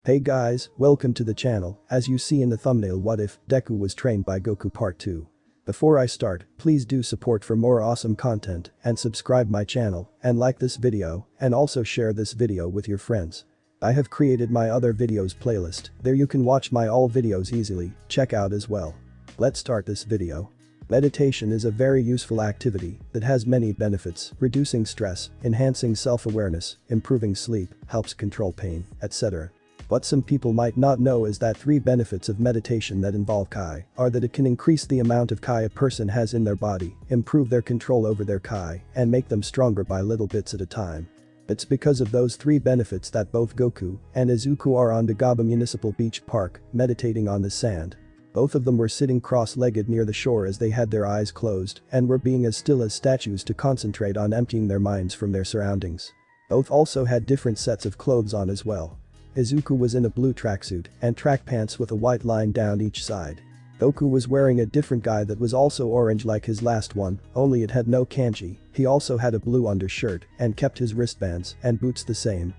Hey guys, welcome to the channel. As you see in the thumbnail, what if Deku was trained by Goku Part 2. Before I start, please do support for more awesome content and subscribe my channel and like this video and also share this video with your friends. I have created my other videos playlist, there you can watch my all videos easily, check out as well. Let's start this video. Meditation is a very useful activity that has many benefits, reducing stress, enhancing self-awareness, improving sleep, helps control pain, etc. What some people might not know is that 3 benefits of meditation that involve Kai are that it can increase the amount of Kai a person has in their body, improve their control over their Kai, and make them stronger by little bits at a time. It's because of those 3 benefits that both Goku and Izuku are on Dagaba Municipal Beach Park, meditating on the sand. Both of them were sitting cross-legged near the shore as they had their eyes closed and were being as still as statues to concentrate on emptying their minds from their surroundings. Both also had different sets of clothes on as well. Izuku was in a blue tracksuit and track pants with a white line down each side. Goku was wearing a different guy that was also orange like his last one, only it had no kanji. He also had a blue undershirt and kept his wristbands and boots the same.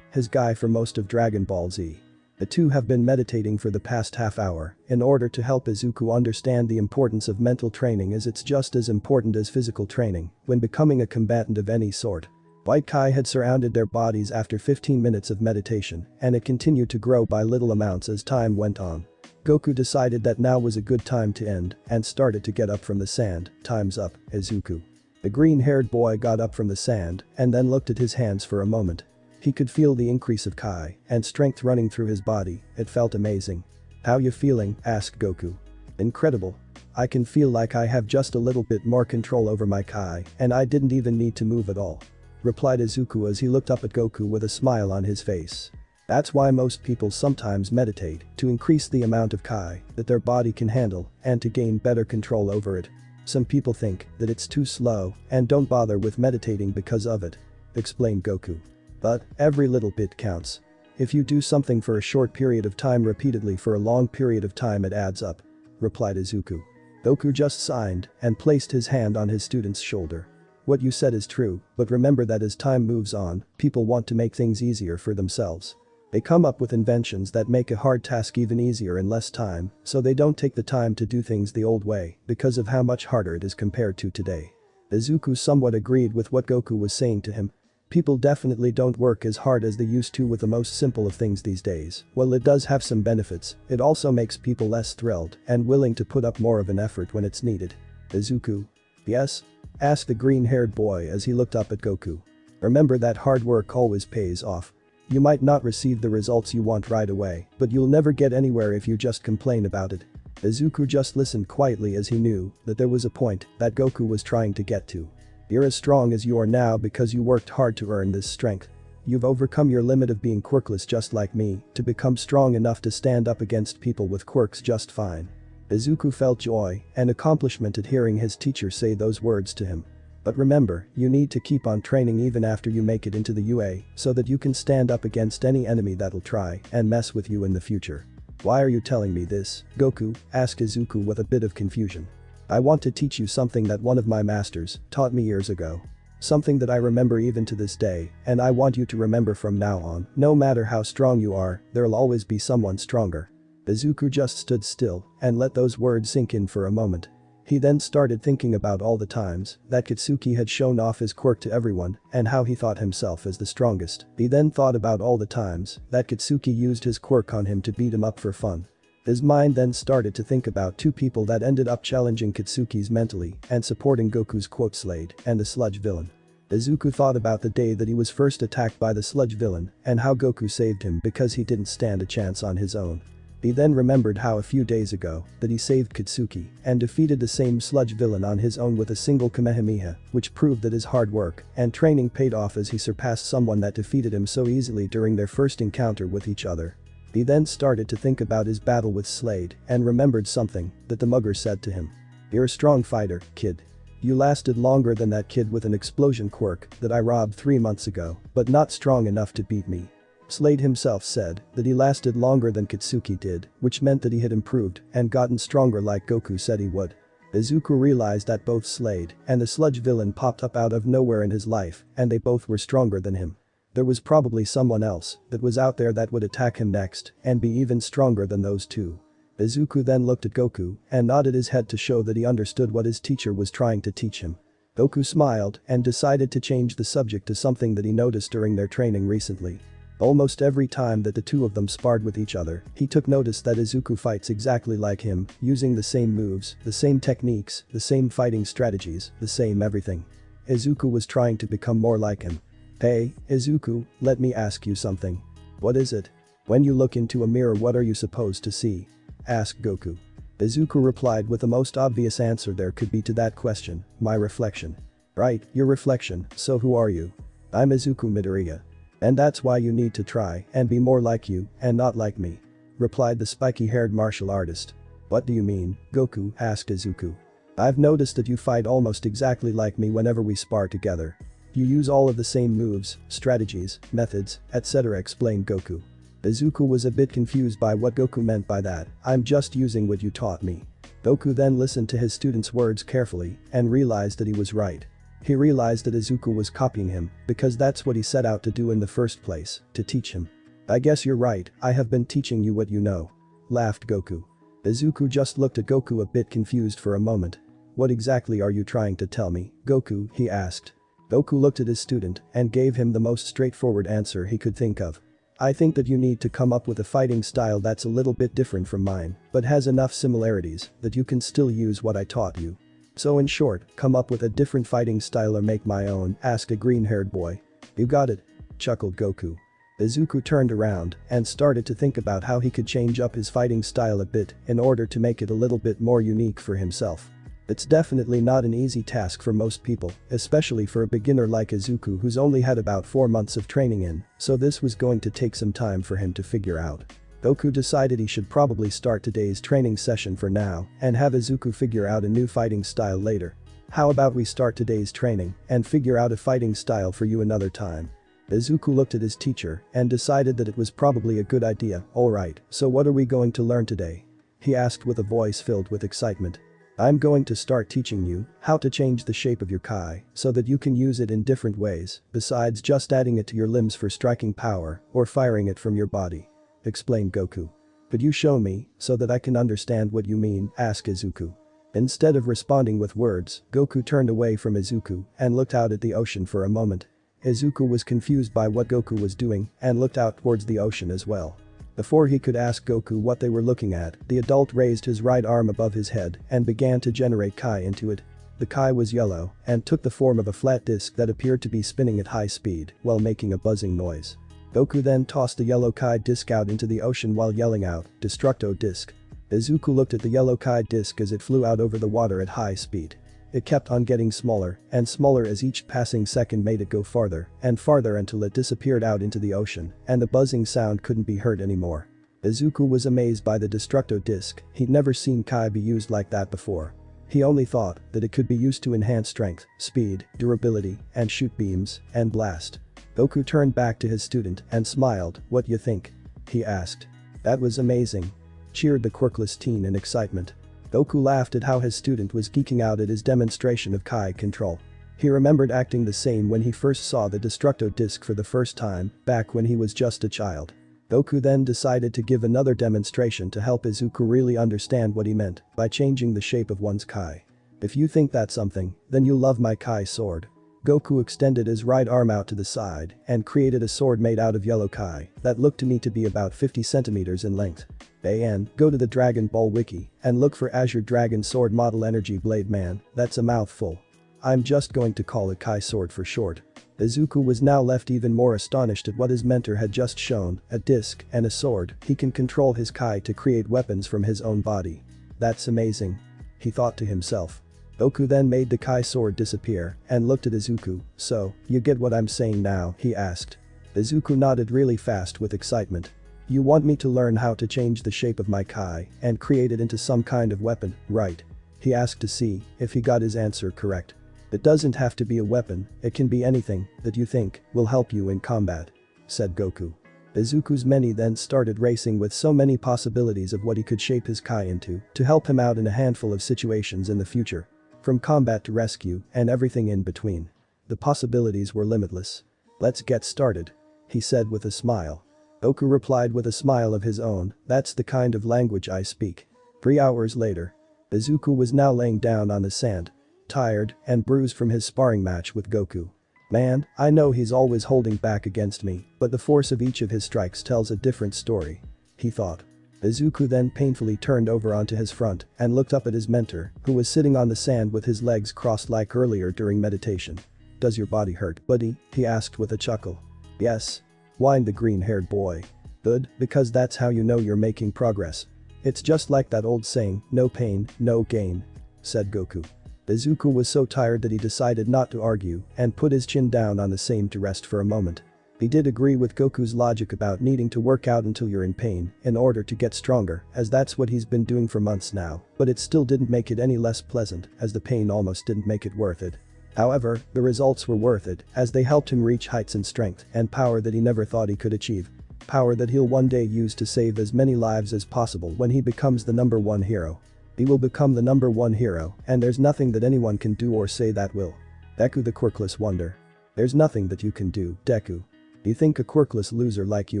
His guy for most of Dragon Ball Z. The two have been meditating for the past half hour in order to help Izuku understand the importance of mental training, as it's just as important as physical training when becoming a combatant of any sort. White Kai had surrounded their bodies after 15 minutes of meditation, and it continued to grow by little amounts as time went on. Goku decided that now was a good time to end and started to get up from the sand. Time's up, Izuku. The green-haired boy got up from the sand and then looked at his hands for a moment. He could feel the increase of Kai and strength running through his body, it felt amazing. "How you feeling?" asked Goku. "Incredible. I can feel like I have just a little bit more control over my Kai and I didn't even need to move at all," replied Izuku as he looked up at Goku with a smile on his face. That's why most people sometimes meditate, to increase the amount of Kai that their body can handle and to gain better control over it. Some people think that it's too slow and don't bother with meditating because of it, explained Goku. But every little bit counts. If you do something for a short period of time repeatedly for a long period of time, it adds up, replied Izuku. Goku just sighed and placed his hand on his student's shoulder. "What you said is true, but remember that as time moves on, people want to make things easier for themselves. They come up with inventions that make a hard task even easier in less time, so they don't take the time to do things the old way because of how much harder it is compared to today." Izuku somewhat agreed with what Goku was saying to him. People definitely don't work as hard as they used to with the most simple of things these days. While it does have some benefits, it also makes people less thrilled and willing to put up more of an effort when it's needed. "Izuku?" "Yes?" asked the green-haired boy as he looked up at Goku. "Remember that hard work always pays off. You might not receive the results you want right away, but you'll never get anywhere if you just complain about it." Izuku just listened quietly as he knew that there was a point that Goku was trying to get to. You're as strong as you are now because you worked hard to earn this strength. You've overcome your limit of being quirkless just like me to become strong enough to stand up against people with quirks just fine. Izuku felt joy and accomplishment at hearing his teacher say those words to him. But remember, you need to keep on training even after you make it into the UA so that you can stand up against any enemy that'll try and mess with you in the future. "Why are you telling me this, Goku?" asked Izuku with a bit of confusion. "I want to teach you something that one of my masters taught me years ago. Something that I remember even to this day, and I want you to remember from now on. No matter how strong you are, there'll always be someone stronger." Izuku just stood still and let those words sink in for a moment. He then started thinking about all the times that Katsuki had shown off his quirk to everyone and how he thought himself as the strongest. He then thought about all the times that Katsuki used his quirk on him to beat him up for fun. His mind then started to think about 2 people that ended up challenging Katsuki's mentally and supporting Goku's quote Slade and the sludge villain. Izuku thought about the day that he was first attacked by the sludge villain and how Goku saved him because he didn't stand a chance on his own. He then remembered how a few days ago that he saved Katsuki and defeated the same sludge villain on his own with a single Kamehameha, which proved that his hard work and training paid off as he surpassed someone that defeated him so easily during their first encounter with each other. He then started to think about his battle with Slade and remembered something that the mugger said to him. "You're a strong fighter, kid. You lasted longer than that kid with an explosion quirk that I robbed 3 months ago, but not strong enough to beat me." Slade himself said that he lasted longer than Katsuki did, which meant that he had improved and gotten stronger like Goku said he would. Izuku realized that both Slade and the sludge villain popped up out of nowhere in his life and they both were stronger than him. There was probably someone else that was out there that would attack him next and be even stronger than those two. Izuku then looked at Goku and nodded his head to show that he understood what his teacher was trying to teach him. Goku smiled and decided to change the subject to something that he noticed during their training recently. Almost every time that the two of them sparred with each other, he took notice that Izuku fights exactly like him, using the same moves, the same techniques, the same fighting strategies, the same everything. Izuku was trying to become more like him. Hey, Izuku, let me ask you something. What is it? When you look into a mirror, what are you supposed to see? Asked Goku. Izuku replied with the most obvious answer there could be to that question, my reflection. Right, your reflection, so who are you? I'm Izuku Midoriya. And that's why you need to try and be more like you and not like me. Replied the spiky-haired martial artist. What do you mean, Goku? Asked Izuku. I've noticed that you fight almost exactly like me whenever we spar together. You use all of the same moves, strategies, methods, etc. explained Goku. Izuku was a bit confused by what Goku meant by that. I'm just using what you taught me. Goku then listened to his student's words carefully and realized that he was right. He realized that Izuku was copying him because that's what he set out to do in the first place, to teach him. I guess you're right, I have been teaching you what you know. Laughed Goku. Izuku just looked at Goku a bit confused for a moment. What exactly are you trying to tell me, Goku? He asked. Goku looked at his student and gave him the most straightforward answer he could think of. I think that you need to come up with a fighting style that's a little bit different from mine, but has enough similarities that you can still use what I taught you. So in short, come up with a different fighting style or make my own, asked a green-haired boy. You got it. Chuckled Goku. Izuku turned around and started to think about how he could change up his fighting style a bit in order to make it a little bit more unique for himself. It's definitely not an easy task for most people, especially for a beginner like Izuku who's only had about 4 months of training in, so this was going to take some time for him to figure out. Goku decided he should probably start today's training session for now and have Izuku figure out a new fighting style later. How about we start today's training and figure out a fighting style for you another time? Izuku looked at his teacher and decided that it was probably a good idea. Alright, so what are we going to learn today? He asked with a voice filled with excitement. I'm going to start teaching you how to change the shape of your Kai so that you can use it in different ways besides just adding it to your limbs for striking power or firing it from your body. Explained Goku. Could you show me so that I can understand what you mean? Asked Izuku. Instead of responding with words, Goku turned away from Izuku and looked out at the ocean for a moment. Izuku was confused by what Goku was doing and looked out towards the ocean as well. Before he could ask Goku what they were looking at, the adult raised his right arm above his head and began to generate Kai into it. The Kai was yellow and took the form of a flat disc that appeared to be spinning at high speed while making a buzzing noise. Goku then tossed the yellow Kai disc out into the ocean while yelling out, "Destructo disc." Izuku looked at the yellow Kai disc as it flew out over the water at high speed. It kept on getting smaller and smaller as each passing second made it go farther and farther until it disappeared out into the ocean and the buzzing sound couldn't be heard anymore. Izuku was amazed by the Destructo disc, he'd never seen Kai be used like that before. He only thought that it could be used to enhance strength, speed, durability, and shoot beams, and blast. Goku turned back to his student and smiled. What you think? He asked. That was amazing. Cheered the quirkless teen in excitement. Goku laughed at how his student was geeking out at his demonstration of Kai control. He remembered acting the same when he first saw the Destructo disc for the first time, back when he was just a child. Goku then decided to give another demonstration to help Izuku really understand what he meant by changing the shape of one's Kai. If you think that's something, then you'll love my Kai sword. Goku extended his right arm out to the side and created a sword made out of yellow Kai that looked to me to be about 50 centimeters in length. And go to the Dragon Ball wiki and look for Azure Dragon Sword Model Energy Blade Man, that's a mouthful. I'm just going to call it Kai Sword for short. Izuku was now left even more astonished at what his mentor had just shown, a disc and a sword. He can control his Kai to create weapons from his own body. That's amazing. He thought to himself. Goku then made the Kai sword disappear and looked at Izuku. So, you get what I'm saying now? He asked. Izuku nodded really fast with excitement. You want me to learn how to change the shape of my Kai and create it into some kind of weapon, right? He asked to see if he got his answer correct. It doesn't have to be a weapon, it can be anything that you think will help you in combat, said Goku. Izuku's many then started racing with so many possibilities of what he could shape his Kai into to help him out in a handful of situations in the future. From combat to rescue and everything in between. The possibilities were limitless. Let's get started. he said with a smile. Goku replied with a smile of his own, that's the kind of language I speak. 3 hours later. Izuku was now laying down on the sand. Tired and bruised from his sparring match with Goku. Man, I know he's always holding back against me, but the force of each of his strikes tells a different story. He thought. Izuku then painfully turned over onto his front and looked up at his mentor, who was sitting on the sand with his legs crossed like earlier during meditation. Does your body hurt, buddy? He asked with a chuckle. Yes. Whined the green-haired boy. Good, because that's how you know you're making progress. It's just like that old saying, no pain, no gain. Said Goku. Izuku was so tired that he decided not to argue and put his chin down on the sand to rest for a moment. He did agree with Goku's logic about needing to work out until you're in pain in order to get stronger, as that's what he's been doing for months now, but it still didn't make it any less pleasant, as the pain almost didn't make it worth it. However, the results were worth it, as they helped him reach heights in strength and power that he never thought he could achieve. Power that he'll one day use to save as many lives as possible when he becomes the #1 hero. He will become the #1 hero, and there's nothing that anyone can do or say that will. Deku the quirkless wonder. There's nothing that you can do, Deku. You think a quirkless loser like you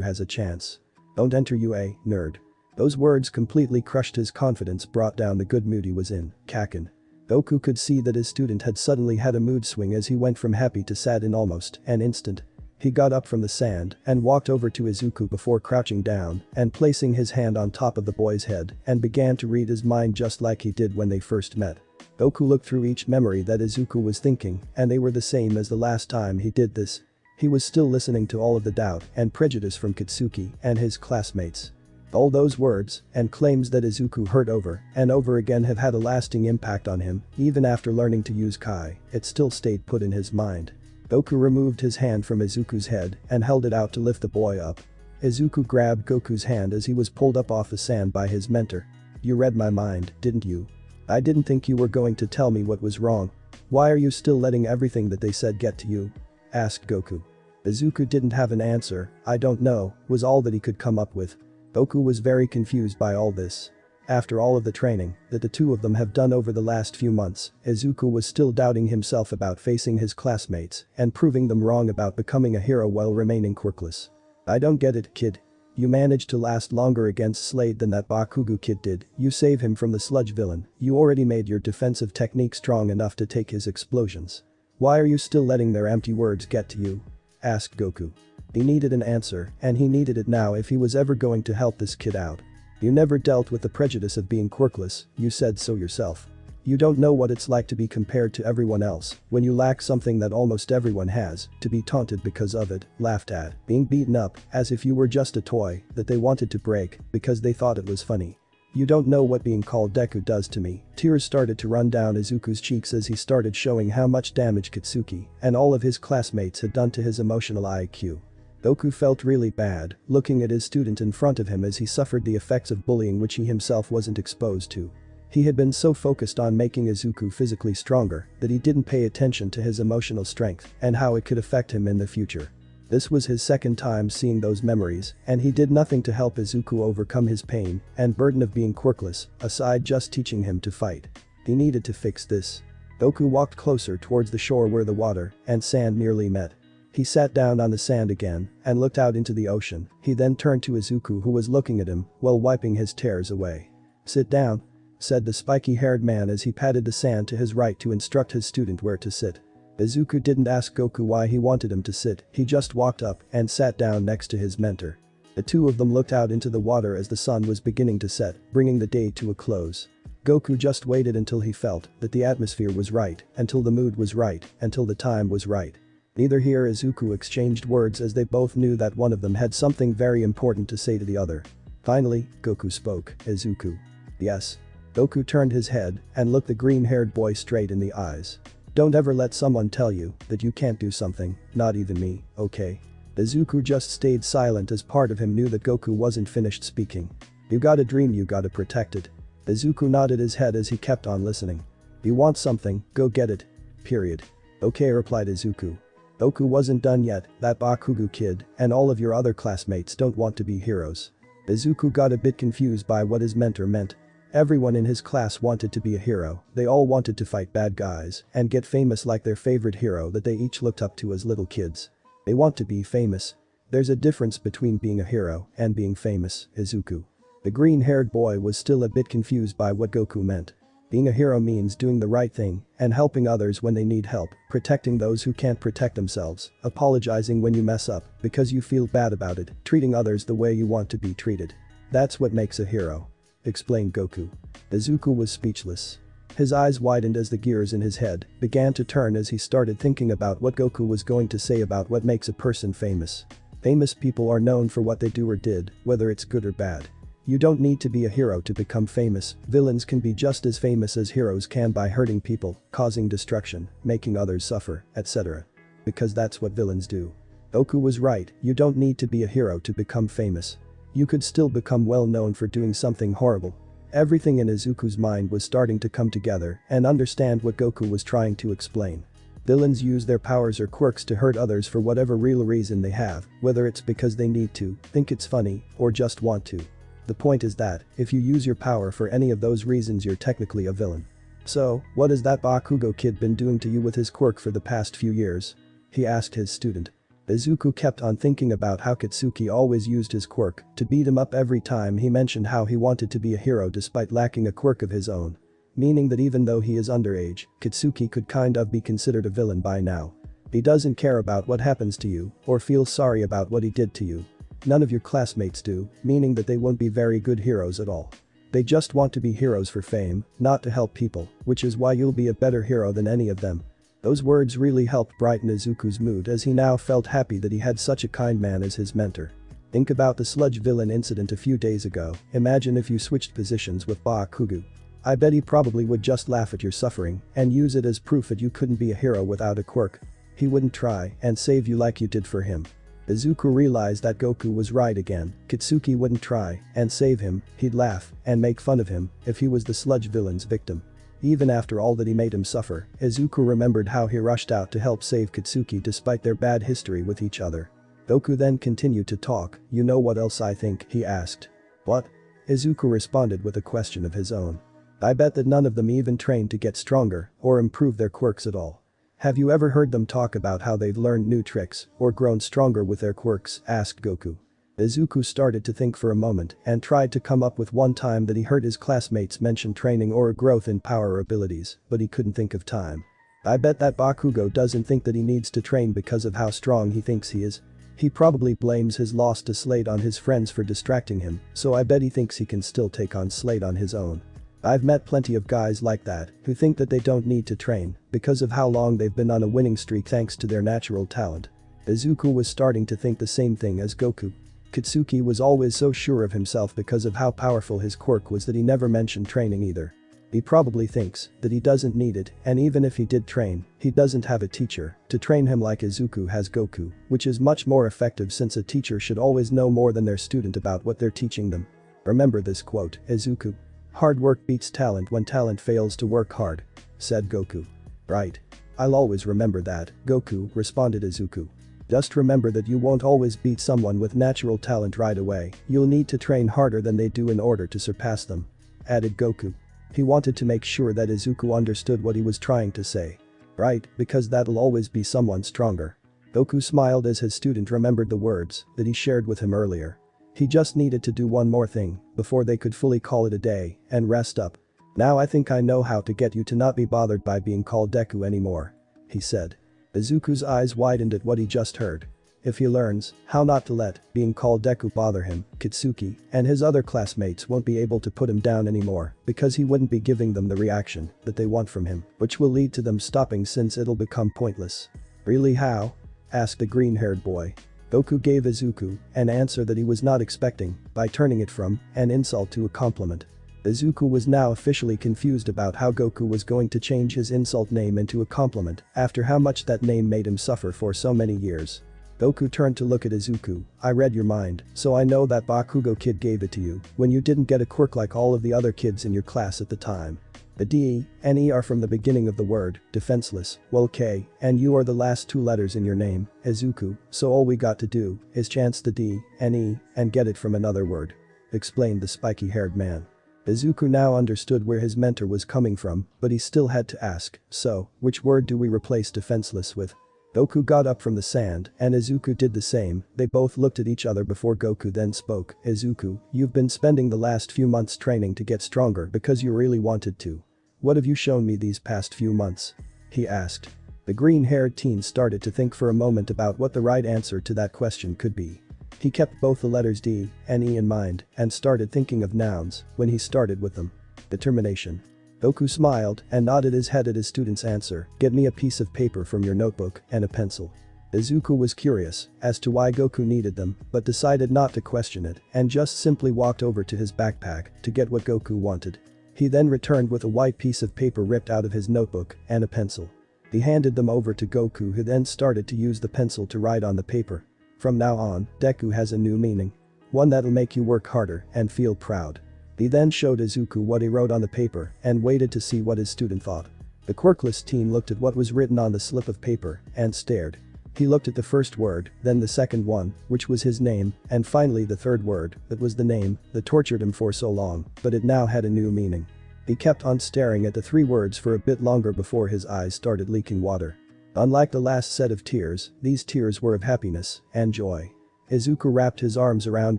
has a chance? Don't enter you, nerd. Those words completely crushed his confidence, brought down the good mood he was in. Kakin. Goku could see that his student had suddenly had a mood swing as he went from happy to sad in almost an instant. He got up from the sand and walked over to Izuku before crouching down and placing his hand on top of the boy's head and began to read his mind just like he did when they first met. Goku looked through each memory that Izuku was thinking, and they were the same as the last time he did this. He was still listening to all of the doubt and prejudice from Katsuki and his classmates. All those words and claims that Izuku heard over and over again have had a lasting impact on him. Even after learning to use Kai, it still stayed put in his mind. Goku removed his hand from Izuku's head and held it out to lift the boy up. Izuku grabbed Goku's hand as he was pulled up off the sand by his mentor. You read my mind, didn't you? I didn't think you were going to tell me what was wrong. Why are you still letting everything that they said get to you? Asked Goku. Izuku didn't have an answer. I don't know, was all that he could come up with. Goku was very confused by all this. After all of the training that the two of them have done over the last few months, Izuku was still doubting himself about facing his classmates and proving them wrong about becoming a hero while remaining quirkless. I don't get it, kid. You managed to last longer against Slade than that Bakugo kid did. You save him from the sludge villain. You already made your defensive technique strong enough to take his explosions. Why are you still letting their empty words get to you? Asked Goku. He needed an answer, and he needed it now if he was ever going to help this kid out. You never dealt with the prejudice of being quirkless, you said so yourself. You don't know what it's like to be compared to everyone else, when you lack something that almost everyone has, to be taunted because of it, laughed at, being beaten up, as if you were just a toy that they wanted to break because they thought it was funny. You don't know what being called Deku does to me. Tears started to run down Izuku's cheeks as he started showing how much damage Katsuki and all of his classmates had done to his emotional IQ. Goku felt really bad, looking at his student in front of him as he suffered the effects of bullying which he himself wasn't exposed to. He had been so focused on making Izuku physically stronger that he didn't pay attention to his emotional strength and how it could affect him in the future. This was his second time seeing those memories, and he did nothing to help Izuku overcome his pain and burden of being quirkless, aside just teaching him to fight. He needed to fix this. Goku walked closer towards the shore where the water and sand nearly met. He sat down on the sand again and looked out into the ocean. He then turned to Izuku, who was looking at him while wiping his tears away. Sit down, said the spiky-haired man as he patted the sand to his right to instruct his student where to sit. Izuku didn't ask Goku why he wanted him to sit, he just walked up and sat down next to his mentor. The two of them looked out into the water as the sun was beginning to set, bringing the day to a close. Goku just waited until he felt that the atmosphere was right, until the mood was right, until the time was right. Neither he or Izuku exchanged words as they both knew that one of them had something very important to say to the other. Finally, Goku spoke. Izuku. Yes. Goku turned his head and looked the green-haired boy straight in the eyes. Don't ever let someone tell you that you can't do something, not even me, okay? Izuku just stayed silent as part of him knew that Goku wasn't finished speaking. You got a dream, you gotta protect it. Izuku nodded his head as he kept on listening. You want something, go get it. Period. Okay, replied Izuku. Goku wasn't done yet. That Bakugo kid and all of your other classmates don't want to be heroes. Izuku got a bit confused by what his mentor meant. Everyone in his class wanted to be a hero. They all wanted to fight bad guys and get famous like their favorite hero that they each looked up to as little kids. They want to be famous. There's a difference between being a hero and being famous, Izuku. The green-haired boy was still a bit confused by what Goku meant. Being a hero means doing the right thing and helping others when they need help, protecting those who can't protect themselves, apologizing when you mess up because you feel bad about it, treating others the way you want to be treated. That's what makes a hero, explained Goku. Izuku was speechless. His eyes widened as the gears in his head began to turn as he started thinking about what Goku was going to say about what makes a person famous. Famous people are known for what they do or did, whether it's good or bad. You don't need to be a hero to become famous. Villains can be just as famous as heroes can by hurting people, causing destruction, making others suffer, etc. Because that's what villains do. Goku was right, you don't need to be a hero to become famous. You could still become well known for doing something horrible. Everything in Izuku's mind was starting to come together and understand what Goku was trying to explain. Villains use their powers or quirks to hurt others for whatever real reason they have, whether it's because they need to, think it's funny, or just want to. The point is that, if you use your power for any of those reasons, you're technically a villain. So, what has that Bakugo kid been doing to you with his quirk for the past few years? He asked his student. Izuku kept on thinking about how Kitsuki always used his quirk to beat him up every time he mentioned how he wanted to be a hero despite lacking a quirk of his own. Meaning that even though he is underage, Kitsuki could kind of be considered a villain by now. He doesn't care about what happens to you or feel sorry about what he did to you. None of your classmates do, meaning that they won't be very good heroes at all. They just want to be heroes for fame, not to help people, which is why you'll be a better hero than any of them. Those words really helped brighten Izuku's mood as he now felt happy that he had such a kind man as his mentor. Think about the sludge villain incident a few days ago. Imagine if you switched positions with Bakugo. I bet he probably would just laugh at your suffering and use it as proof that you couldn't be a hero without a quirk. He wouldn't try and save you like you did for him. Izuku realized that Goku was right again. Kitsuki wouldn't try and save him, he'd laugh and make fun of him if he was the sludge villain's victim. Even after all that he made him suffer, Izuku remembered how he rushed out to help save Kitsuki despite their bad history with each other. Goku then continued to talk. You know what else I think? He asked. What? Izuku responded with a question of his own. I bet that none of them even trained to get stronger or improve their quirks at all. Have you ever heard them talk about how they've learned new tricks or grown stronger with their quirks? Asked Goku. Izuku started to think for a moment and tried to come up with one time that he heard his classmates mention training or growth in power or abilities, but he couldn't think of time. I bet that Bakugo doesn't think that he needs to train because of how strong he thinks he is. He probably blames his loss to Slade on his friends for distracting him, so I bet he thinks he can still take on Slade on his own. I've met plenty of guys like that who think that they don't need to train because of how long they've been on a winning streak thanks to their natural talent. Izuku was starting to think the same thing as Goku. Kitsuki was always so sure of himself because of how powerful his quirk was that he never mentioned training either. He probably thinks that he doesn't need it, and even if he did train, he doesn't have a teacher to train him like Izuku has Goku, which is much more effective since a teacher should always know more than their student about what they're teaching them. Remember this quote, Izuku. Hard work beats talent when talent fails to work hard, said Goku. Right. I'll always remember that, Goku, responded Izuku. Just remember that you won't always beat someone with natural talent right away, you'll need to train harder than they do in order to surpass them, added Goku. He wanted to make sure that Izuku understood what he was trying to say. Right, because that'll always be someone stronger. Goku smiled as his student remembered the words that he shared with him earlier. He just needed to do one more thing before they could fully call it a day and rest up. Now I think I know how to get you to not be bothered by being called Deku anymore, he said. Izuku's eyes widened at what he just heard. If he learns how not to let being called Deku bother him, Kitsuki and his other classmates won't be able to put him down anymore because he wouldn't be giving them the reaction that they want from him, which will lead to them stopping since it'll become pointless. Really, how? Asked the green-haired boy. Goku gave Izuku an answer that he was not expecting by turning it from an insult to a compliment. Izuku was now officially confused about how Goku was going to change his insult name into a compliment after how much that name made him suffer for so many years. Goku turned to look at Izuku. I read your mind, so I know that Bakugo kid gave it to you when you didn't get a quirk like all of the other kids in your class at the time. The D and E are from the beginning of the word, defenseless, well K, and U are the last two letters in your name, Izuku, so all we got to do is chance the D and E and get it from another word, explained the spiky-haired man. Izuku now understood where his mentor was coming from, but he still had to ask, so, which word do we replace defenseless with? Goku got up from the sand and Izuku did the same. They both looked at each other before Goku then spoke. Izuku, you've been spending the last few months training to get stronger because you really wanted to. What have you shown me these past few months? He asked. The green-haired teen started to think for a moment about what the right answer to that question could be. He kept both the letters D and E in mind and started thinking of nouns when he started with them. Determination. Goku smiled and nodded his head at his student's answer. Get me a piece of paper from your notebook and a pencil. Izuku was curious as to why Goku needed them but decided not to question it and just simply walked over to his backpack to get what Goku wanted. He then returned with a white piece of paper ripped out of his notebook and a pencil. He handed them over to Goku, who then started to use the pencil to write on the paper. From now on, deku has a new meaning. One that'll make you work harder and feel proud. He then showed Izuku what he wrote on the paper and waited to see what his student thought. The quirkless teen looked at what was written on the slip of paper and stared. He looked at the first word, then the second one, which was his name, and finally the third word, that was the name that tortured him for so long, but it now had a new meaning. He kept on staring at the three words for a bit longer before his eyes started leaking water. Unlike the last set of tears, these tears were of happiness and joy. Izuku wrapped his arms around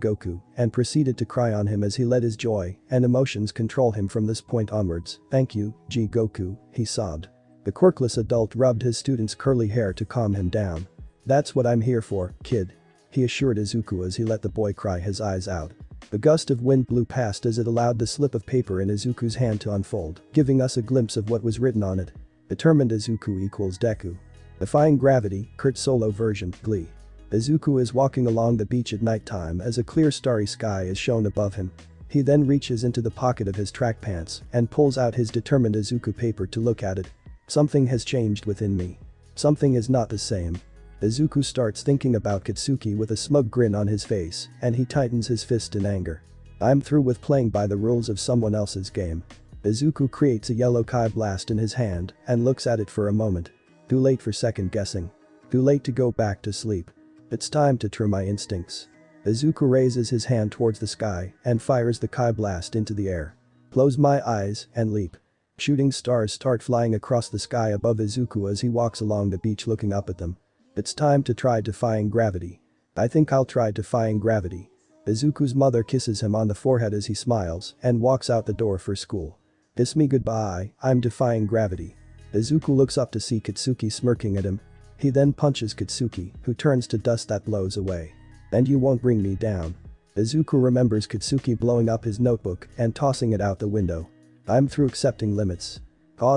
Goku and proceeded to cry on him as he let his joy and emotions control him from this point onwards. Thank you, Goku, he sobbed. The quirkless adult rubbed his student's curly hair to calm him down. That's what I'm here for, kid. He assured Izuku as he let the boy cry his eyes out. The gust of wind blew past as it allowed the slip of paper in Izuku's hand to unfold, giving us a glimpse of what was written on it. Determined Izuku equals deku. Defying gravity, Kurt Solo version, Glee. Izuku is walking along the beach at nighttime as a clear starry sky is shown above him. He then reaches into the pocket of his track pants and pulls out his determined Izuku paper to look at it. Something has changed within me. Something is not the same. Izuku starts thinking about Katsuki with a smug grin on his face and he tightens his fist in anger. I'm through with playing by the rules of someone else's game. Izuku creates a yellow Kai blast in his hand and looks at it for a moment. Too late for second guessing. Too late to go back to sleep. It's time to true my instincts. Izuku raises his hand towards the sky and fires the Kai blast into the air. Close my eyes and leap. Shooting stars start flying across the sky above Izuku as he walks along the beach looking up at them. It's time to try defying gravity. I think I'll try defying gravity. Izuku's mother kisses him on the forehead as he smiles and walks out the door for school. Kiss me goodbye, I'm defying gravity. Izuku looks up to see Katsuki smirking at him. He then punches Katsuki, who turns to dust that blows away. And you won't bring me down. Izuku remembers Katsuki blowing up his notebook and tossing it out the window. I'm through accepting limits.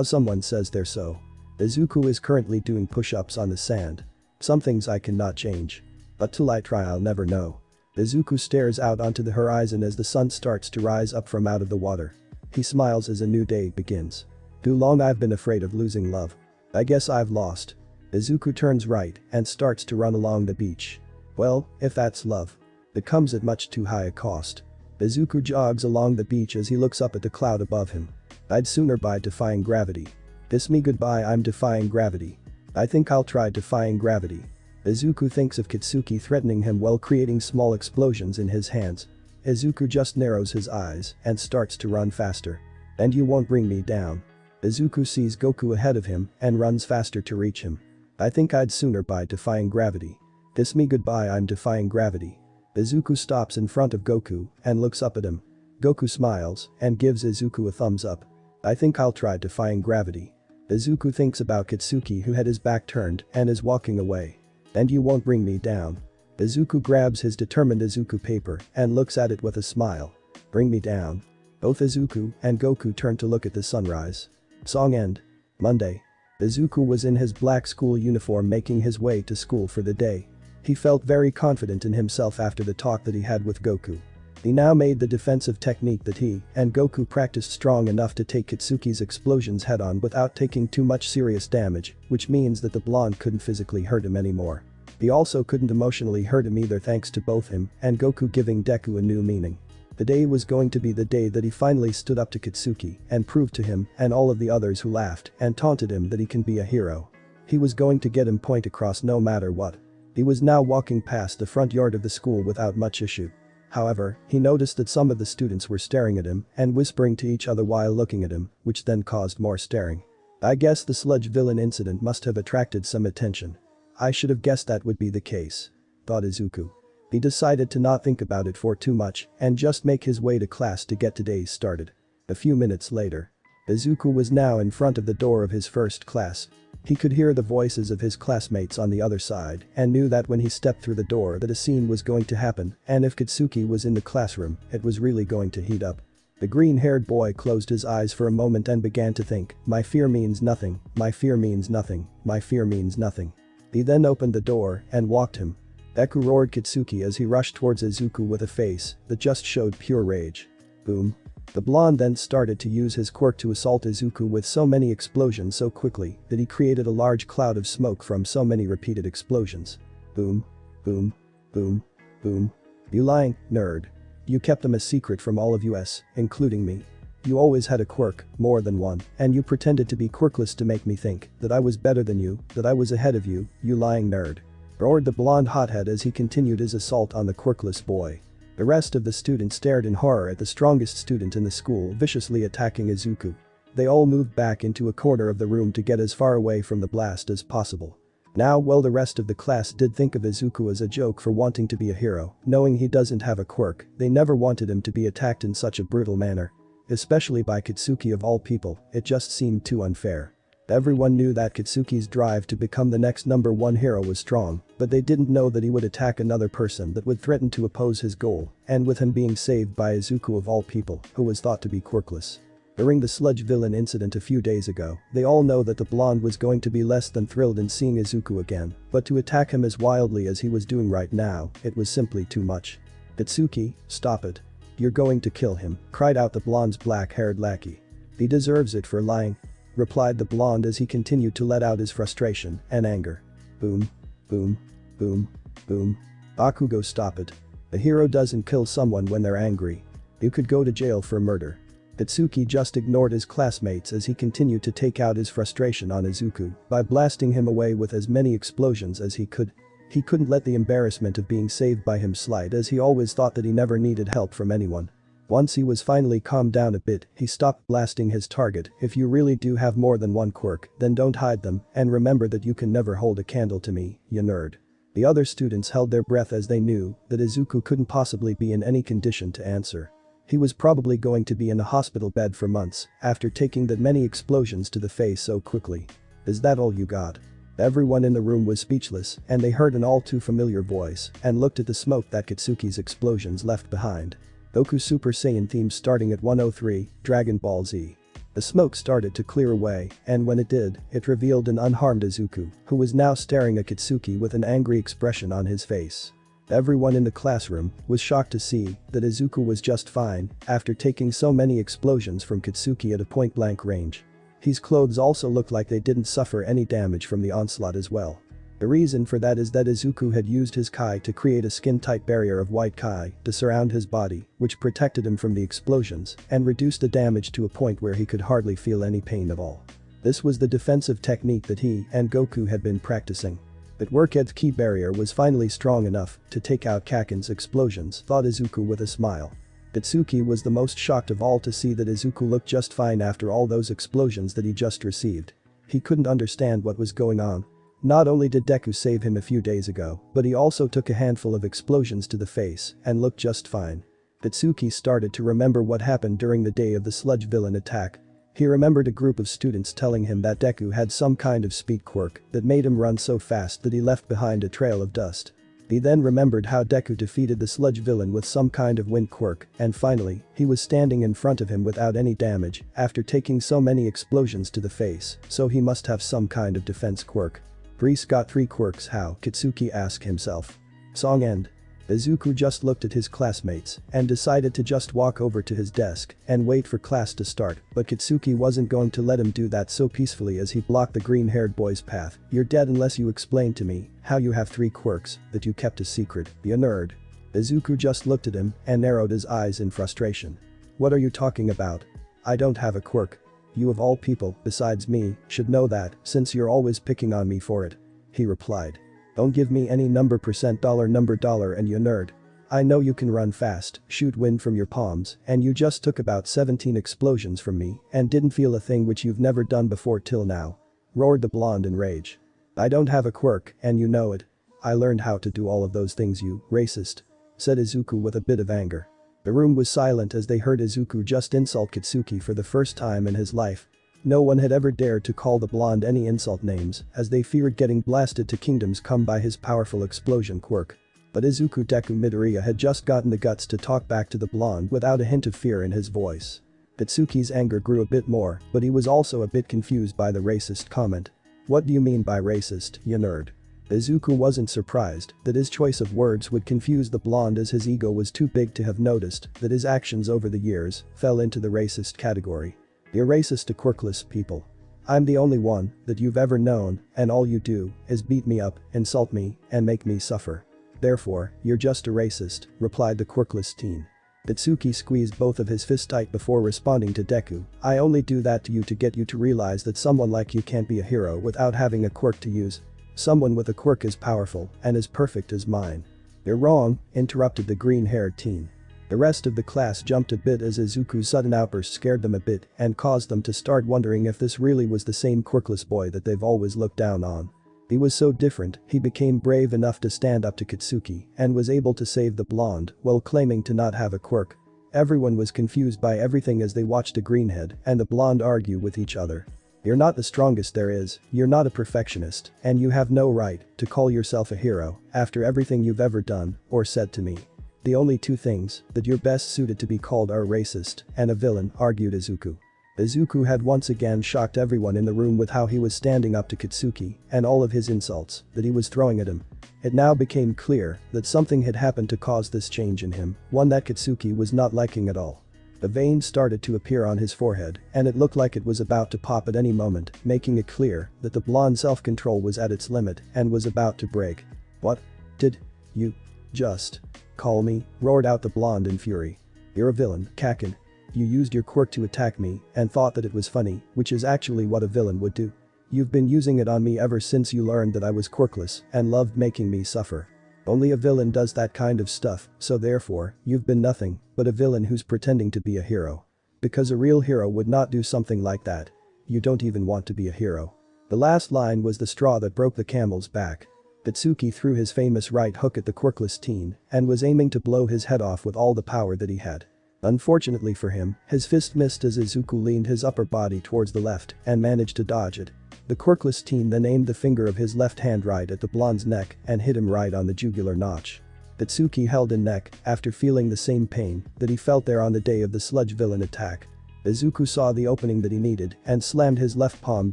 Someone says they're so. Izuku is currently doing push-ups on the sand. Some things I cannot change. But till I try I'll never know. Izuku stares out onto the horizon as the sun starts to rise up from out of the water. He smiles as a new day begins. Too long I've been afraid of losing love. I guess I've lost. Izuku turns right and starts to run along the beach. Well, if that's love. It comes at much too high a cost. Izuku jogs along the beach as he looks up at the cloud above him. I'd sooner by defying gravity. Kiss me goodbye, I'm defying gravity. I think I'll try defying gravity. Izuku thinks of Katsuki threatening him while creating small explosions in his hands. Izuku just narrows his eyes and starts to run faster. And you won't bring me down. Izuku sees Goku ahead of him and runs faster to reach him. I think I'd sooner by defying gravity. Kiss me goodbye, I'm defying gravity. Izuku stops in front of Goku and looks up at him. Goku smiles and gives Izuku a thumbs up. I think I'll try defying gravity. Izuku thinks about Katsuki, who had his back turned and is walking away. And you won't bring me down. Izuku grabs his determined Izuku paper and looks at it with a smile. Bring me down. Both Izuku and Goku turn to look at the sunrise. Song end. Monday. Izuku was in his black school uniform making his way to school for the day. He felt very confident in himself after the talk that he had with Goku. He now made the defensive technique that he and Goku practiced strong enough to take Katsuki's explosions head-on without taking too much serious damage, which means that the blonde couldn't physically hurt him anymore. He also couldn't emotionally hurt him either, thanks to both him and Goku giving deku a new meaning. The day was going to be the day that he finally stood up to Katsuki and proved to him and all of the others who laughed and taunted him that he can be a hero. He was going to get him point across no matter what. He was now walking past the front yard of the school without much issue. However, he noticed that some of the students were staring at him and whispering to each other while looking at him, which then caused more staring. I guess the sludge villain incident must have attracted some attention. I should have guessed that would be the case, thought Izuku. He decided to not think about it for too much and just make his way to class to get today's started. A few minutes later. Izuku was now in front of the door of his first class. He could hear the voices of his classmates on the other side and knew that when he stepped through the door that a scene was going to happen, and if Kitsuki was in the classroom, it was really going to heat up. The green-haired boy closed his eyes for a moment and began to think, my fear means nothing, my fear means nothing, my fear means nothing. He then opened the door and walked him. Deku roared Kitsuki as he rushed towards Izuku with a face that just showed pure rage. Boom. The blonde then started to use his quirk to assault Izuku with so many explosions so quickly that he created a large cloud of smoke from so many repeated explosions. Boom. Boom. Boom. Boom. You lying, nerd. You kept them a secret from all of us, including me. You always had a quirk, more than one, and you pretended to be quirkless to make me think that I was better than you, that I was ahead of you, you lying nerd. Roared the blonde hothead as he continued his assault on the quirkless boy. The rest of the students stared in horror at the strongest student in the school viciously attacking Izuku. They all moved back into a corner of the room to get as far away from the blast as possible. Now while the rest of the class did think of Izuku as a joke for wanting to be a hero, knowing he doesn't have a quirk, they never wanted him to be attacked in such a brutal manner. Especially by Kitsuki of all people, it just seemed too unfair. Everyone knew that Kitsuki's drive to become the next #1 hero was strong, but they didn't know that he would attack another person that would threaten to oppose his goal, and with him being saved by Izuku of all people, who was thought to be quirkless. During the sludge villain incident a few days ago, they all know that the blonde was going to be less than thrilled in seeing Izuku again, but to attack him as wildly as he was doing right now, it was simply too much. Kitsuki, stop it. You're going to kill him, cried out the blonde's black-haired lackey. He deserves it for lying, replied the blonde as he continued to let out his frustration and anger. Boom. Boom. Boom. Boom. Bakugo, stop it. A hero doesn't kill someone when they're angry. You could go to jail for murder. Kitsuki just ignored his classmates as he continued to take out his frustration on Izuku by blasting him away with as many explosions as he could. He couldn't let the embarrassment of being saved by him slide as he always thought that he never needed help from anyone. Once he was finally calmed down a bit, he stopped blasting his target. If you really do have more than one quirk, then don't hide them, and remember that you can never hold a candle to me, you nerd. The other students held their breath as they knew that Izuku couldn't possibly be in any condition to answer. He was probably going to be in a hospital bed for months after taking that many explosions to the face so quickly. Is that all you got? Everyone in the room was speechless, and they heard an all too familiar voice and looked at the smoke that Kitsuki's explosions left behind. Goku Super Saiyan theme starting at 103, Dragon Ball Z. The smoke started to clear away, and when it did, it revealed an unharmed Izuku, who was now staring at Kitsuki with an angry expression on his face. Everyone in the classroom was shocked to see that Izuku was just fine after taking so many explosions from Kitsuki at a point-blank range. His clothes also looked like they didn't suffer any damage from the onslaught as well. The reason for that is that Izuku had used his Kai to create a skin-tight barrier of white Kai to surround his body, which protected him from the explosions and reduced the damage to a point where he could hardly feel any pain at all. This was the defensive technique that he and Goku had been practicing. But Worked's Ki barrier was finally strong enough to take out Kaken's explosions, thought Izuku with a smile. Kitsuki was the most shocked of all to see that Izuku looked just fine after all those explosions that he just received. He couldn't understand what was going on. Not only did Deku save him a few days ago, but he also took a handful of explosions to the face and looked just fine. Kitsuki started to remember what happened during the day of the sludge villain attack. He remembered a group of students telling him that Deku had some kind of speed quirk that made him run so fast that he left behind a trail of dust. He then remembered how Deku defeated the sludge villain with some kind of wind quirk, and finally, he was standing in front of him without any damage after taking so many explosions to the face, so he must have some kind of defense quirk. Grease got 3 quirks, how? Kitsuki asked himself. Song end. Izuku just looked at his classmates and decided to just walk over to his desk and wait for class to start, but Kitsuki wasn't going to let him do that so peacefully as he blocked the green-haired boy's path. You're dead unless you explain to me how you have 3 quirks that you kept a secret, you nerd. Izuku just looked at him and narrowed his eyes in frustration. What are you talking about? I don't have a quirk. You of all people, besides me, should know that, since you're always picking on me for it. He replied. Don't give me any number $dollar and you nerd. I know you can run fast, shoot wind from your palms, and you just took about 17 explosions from me and didn't feel a thing, which you've never done before till now. Roared the blonde in rage. I don't have a quirk, and you know it. I learned how to do all of those things, you racist," said Izuku with a bit of anger. The room was silent as they heard Izuku just insult Kitsuki for the first time in his life. No one had ever dared to call the blonde any insult names, as they feared getting blasted to kingdoms come by his powerful explosion quirk. But Izuku Deku Midoriya had just gotten the guts to talk back to the blonde without a hint of fear in his voice. Kitsuki's anger grew a bit more, but he was also a bit confused by the racist comment. "What do you mean by racist, you nerd?" Izuku wasn't surprised that his choice of words would confuse the blonde, as his ego was too big to have noticed that his actions over the years fell into the racist category. "You're racist to quirkless people. I'm the only one that you've ever known, and all you do is beat me up, insult me, and make me suffer. Therefore, you're just a racist," replied the quirkless teen. Kitsuki squeezed both of his fists tight before responding to Deku. "I only do that to you to get you to realize that someone like you can't be a hero without having a quirk to use. Someone with a quirk is powerful and as perfect as mine." "You're wrong," interrupted the green-haired teen. The rest of the class jumped a bit as Izuku's sudden outburst scared them a bit and caused them to start wondering if this really was the same quirkless boy that they've always looked down on. He was so different, he became brave enough to stand up to Kitsuki and was able to save the blonde while claiming to not have a quirk. Everyone was confused by everything as they watched the greenhead and the blonde argue with each other. "You're not the strongest there is, you're not a perfectionist, and you have no right to call yourself a hero after everything you've ever done or said to me. The only two things that you're best suited to be called are racist and a villain," argued Izuku. Izuku had once again shocked everyone in the room with how he was standing up to Kitsuki and all of his insults that he was throwing at him. It now became clear that something had happened to cause this change in him, one that Kitsuki was not liking at all. The veins started to appear on his forehead, and it looked like it was about to pop at any moment, making it clear that the blonde's self-control was at its limit and was about to break. "What did you just call me?" roared out the blonde in fury. "You're a villain, Kakin. You used your quirk to attack me and thought that it was funny, which is actually what a villain would do. You've been using it on me ever since you learned that I was quirkless and loved making me suffer. Only a villain does that kind of stuff, so therefore, you've been nothing but a villain who's pretending to be a hero. Because a real hero would not do something like that. You don't even want to be a hero." The last line was the straw that broke the camel's back. Kitsuki threw his famous right hook at the quirkless teen and was aiming to blow his head off with all the power that he had. Unfortunately for him, his fist missed as Izuku leaned his upper body towards the left and managed to dodge it. The quirkless teen then aimed the finger of his left hand right at the blonde's neck and hit him right on the jugular notch. Kitsuki held in neck after feeling the same pain that he felt there on the day of the sludge villain attack. Izuku saw the opening that he needed and slammed his left palm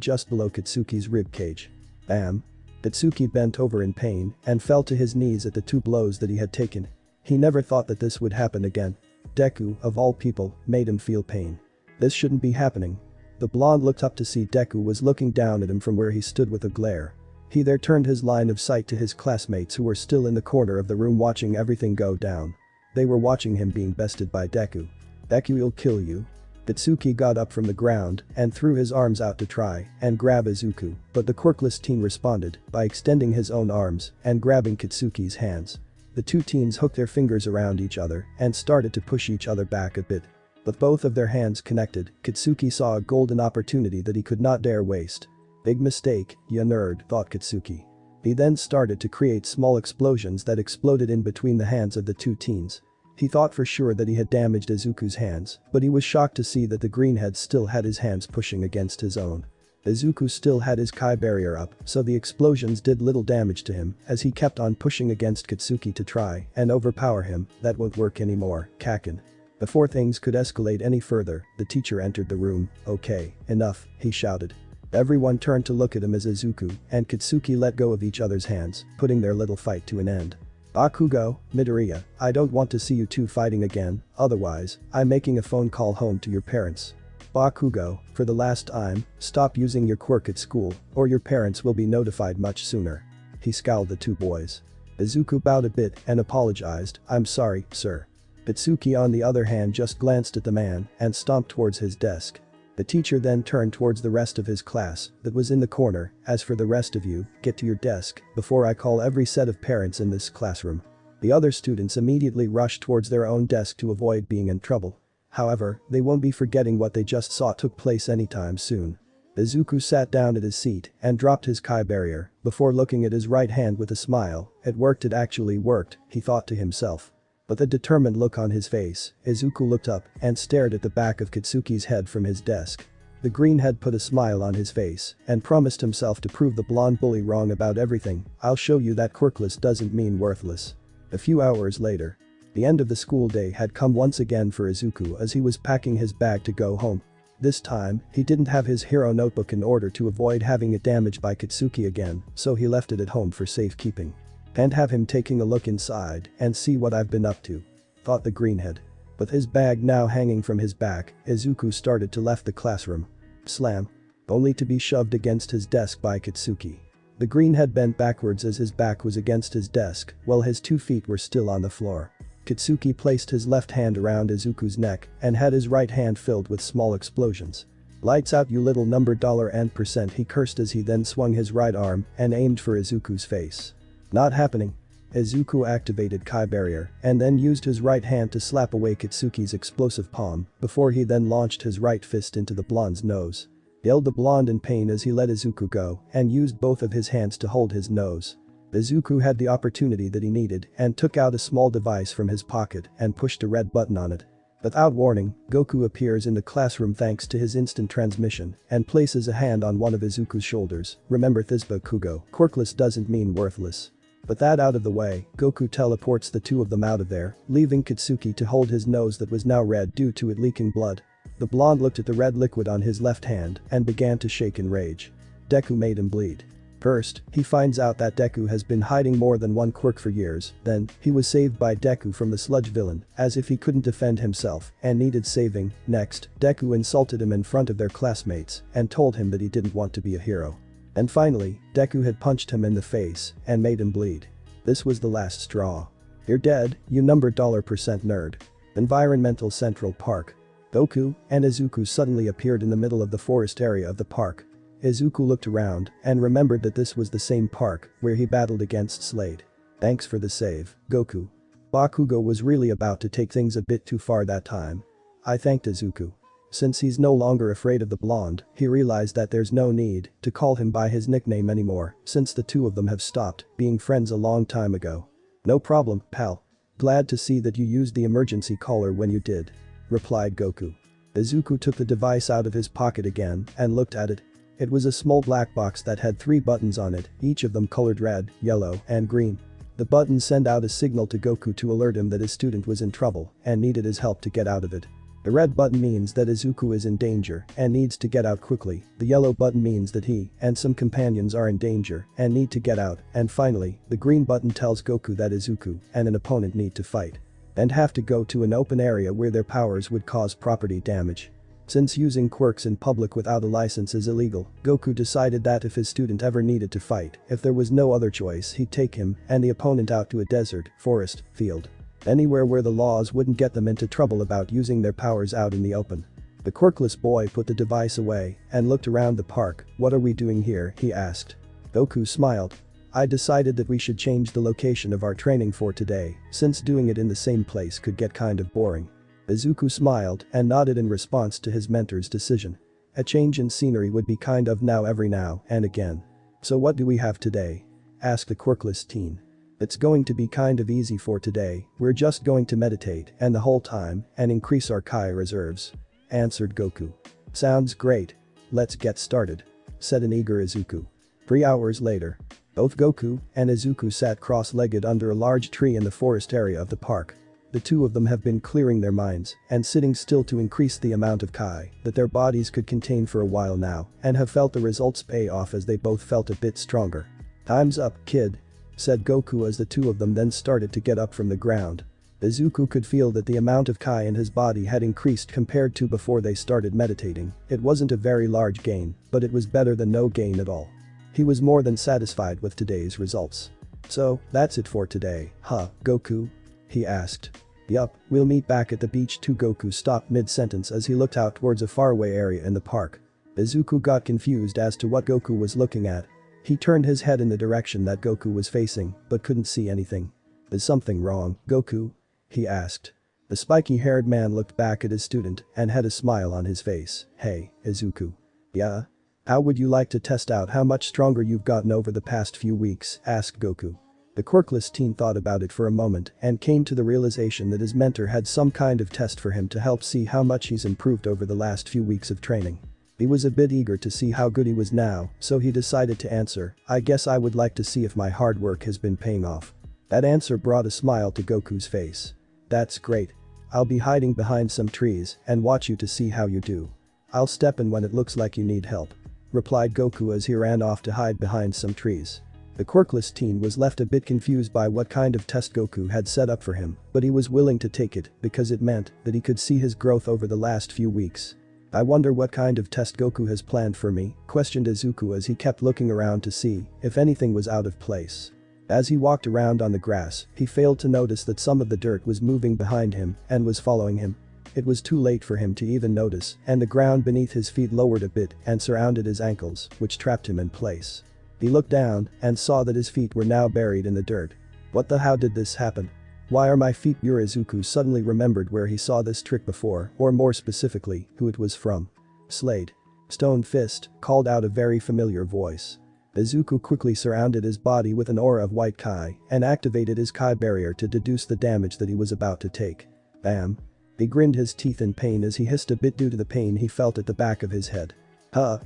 just below Kitsuki's rib cage. Bam! Kitsuki bent over in pain and fell to his knees at the two blows that he had taken. He never thought that this would happen again. Deku, of all people, made him feel pain. This shouldn't be happening. The blonde looked up to see Deku was looking down at him from where he stood with a glare. He there turned his line of sight to his classmates who were still in the corner of the room watching everything go down. They were watching him being bested by Deku. "Deku, I'll kill you." Kitsuki got up from the ground and threw his arms out to try and grab Izuku, but the quirkless teen responded by extending his own arms and grabbing Kitsuki's hands. The two teens hooked their fingers around each other and started to push each other back a bit. With both of their hands connected, Kitsuki saw a golden opportunity that he could not dare waste. "Big mistake, ya nerd," thought Kitsuki. He then started to create small explosions that exploded in between the hands of the two teens. He thought for sure that he had damaged Izuku's hands, but he was shocked to see that the greenhead still had his hands pushing against his own. Izuku still had his Kai barrier up, so the explosions did little damage to him as he kept on pushing against Kitsuki to try and overpower him. "That won't work anymore, Kakin." Before things could escalate any further, the teacher entered the room. "Okay, enough," he shouted. Everyone turned to look at him as Izuku and Kitsuki let go of each other's hands, putting their little fight to an end. "Bakugo, Midoriya, I don't want to see you two fighting again, otherwise, I'm making a phone call home to your parents. Bakugo, for the last time, stop using your quirk at school, or your parents will be notified much sooner." He scowled at the two boys. Izuku bowed a bit and apologized. "I'm sorry, sir." Kitsuki on the other hand just glanced at the man and stomped towards his desk. The teacher then turned towards the rest of his class that was in the corner. "As for the rest of you, get to your desk before I call every set of parents in this classroom." The other students immediately rushed towards their own desk to avoid being in trouble. However, they won't be forgetting what they just saw took place anytime soon. Izuku sat down at his seat and dropped his Kai barrier before looking at his right hand with a smile. It worked, it actually worked, he thought to himself. With a determined look on his face, Izuku looked up and stared at the back of Kitsuki's head from his desk. The greenhead put a smile on his face and promised himself to prove the blonde bully wrong about everything. I'll show you that quirkless doesn't mean worthless. A few hours later. The end of the school day had come once again for Izuku as he was packing his bag to go home. This time, he didn't have his hero notebook in order to avoid having it damaged by Kitsuki again, so he left it at home for safekeeping. And have him taking a look inside and see what I've been up to. Thought the greenhead. With his bag now hanging from his back, Izuku started to left the classroom. Slam. Only to be shoved against his desk by Kitsuki. The greenhead bent backwards as his back was against his desk while his 2 feet were still on the floor. Kitsuki placed his left hand around Izuku's neck and had his right hand filled with small explosions. Lights out, you little number and %, he cursed as he then swung his right arm and aimed for Izuku's face. Not happening. Izuku activated Kai barrier and then used his right hand to slap away Kitsuki's explosive palm before he then launched his right fist into the blonde's nose. Yelled the blonde in pain as he let Izuku go and used both of his hands to hold his nose. Izuku had the opportunity that he needed and took out a small device from his pocket and pushed a red button on it. Without warning, Goku appears in the classroom thanks to his instant transmission and places a hand on one of Izuku's shoulders. Remember Thisba Kugo, quirkless doesn't mean worthless. With that out of the way, Goku teleports the 2 of them out of there, leaving Kitsuki to hold his nose that was now red due to it leaking blood. The blonde looked at the red liquid on his left hand and began to shake in rage. Deku made him bleed. First, he finds out that Deku has been hiding more than one quirk for years, then, he was saved by Deku from the sludge villain, as if he couldn't defend himself and needed saving. Next, Deku insulted him in front of their classmates and told him that he didn't want to be a hero. And finally, Deku had punched him in the face and made him bleed. This was the last straw. You're dead, you number % nerd. Environmental Central Park. Goku and Izuku suddenly appeared in the middle of the forest area of the park. Izuku looked around and remembered that this was the same park where he battled against Slade. Thanks for the save, Goku. Bakugo was really about to take things a bit too far that time. I thanked Izuku. Since he's no longer afraid of the blonde, he realized that there's no need to call him by his nickname anymore since the 2 of them have stopped being friends a long time ago. No problem, pal. Glad to see that you used the emergency caller when you did. Replied Goku. Izuku took the device out of his pocket again and looked at it. It was a small black box that had 3 buttons on it, each of them colored red, yellow, and green. The buttons send out a signal to Goku to alert him that his student was in trouble and needed his help to get out of it. The red button means that Izuku is in danger and needs to get out quickly. The yellow button means that he and some companions are in danger and need to get out. And finally, the green button tells Goku that Izuku and an opponent need to fight and have to go to an open area where their powers would cause property damage. Since using quirks in public without a license is illegal, Goku decided that if his student ever needed to fight, if there was no other choice, he'd take him and the opponent out to a desert, forest, field. Anywhere where the laws wouldn't get them into trouble about using their powers out in the open. The quirkless boy put the device away and looked around the park. What are we doing here, he asked. Goku smiled. I decided that we should change the location of our training for today, since doing it in the same place could get kind of boring. Izuku smiled and nodded in response to his mentor's decision. A change in scenery would be kind of every now and again. So what do we have today? Asked the quirkless teen. It's going to be kind of easy for today, we're just going to meditate and the whole time and increase our Kai reserves. Answered Goku. Sounds great. Let's get started. Said an eager Izuku. 3 hours later. Both Goku and Izuku sat cross-legged under a large tree in the forest area of the park. The 2 of them have been clearing their minds and sitting still to increase the amount of Kai that their bodies could contain for a while now and have felt the results pay off as they both felt a bit stronger. Time's up, kid. Said Goku as the 2 of them then started to get up from the ground. Izuku could feel that the amount of Kai in his body had increased compared to before they started meditating. It wasn't a very large gain, but it was better than no gain at all. He was more than satisfied with today's results. So, that's it for today, huh, Goku? He asked. Yup, we'll meet back at the beach too. Goku stopped mid-sentence as he looked out towards a faraway area in the park. Izuku got confused as to what Goku was looking at. He turned his head in the direction that Goku was facing, but couldn't see anything. Is something wrong, Goku? He asked. The spiky-haired man looked back at his student and had a smile on his face. Hey, Izuku. Yeah? How would you like to test out how much stronger you've gotten over the past few weeks, asked Goku. The quirkless teen thought about it for a moment and came to the realization that his mentor had some kind of test for him to help see how much he's improved over the last few weeks of training. He was a bit eager to see how good he was now, so he decided to answer, I guess I would like to see if my hard work has been paying off. That answer brought a smile to Goku's face. That's great. I'll be hiding behind some trees and watch you to see how you do. I'll step in when it looks like you need help, replied Goku as he ran off to hide behind some trees. The quirkless teen was left a bit confused by what kind of test Goku had set up for him, but he was willing to take it because it meant that he could see his growth over the last few weeks. I wonder what kind of test Goku has planned for me, questioned Izuku as he kept looking around to see if anything was out of place. As he walked around on the grass, he failed to notice that some of the dirt was moving behind him and was following him. It was too late for him to even notice, and the ground beneath his feet lowered a bit and surrounded his ankles, which trapped him in place. He looked down and saw that his feet were now buried in the dirt. What the how did this happen? Why are my feet buried? Izuku suddenly remembered where he saw this trick before, or more specifically, who it was from. Slade. Stone Fist, called out a very familiar voice. Izuku quickly surrounded his body with an aura of white Kai and activated his Kai barrier to deduce the damage that he was about to take. Bam. He grinned his teeth in pain as he hissed a bit due to the pain he felt at the back of his head.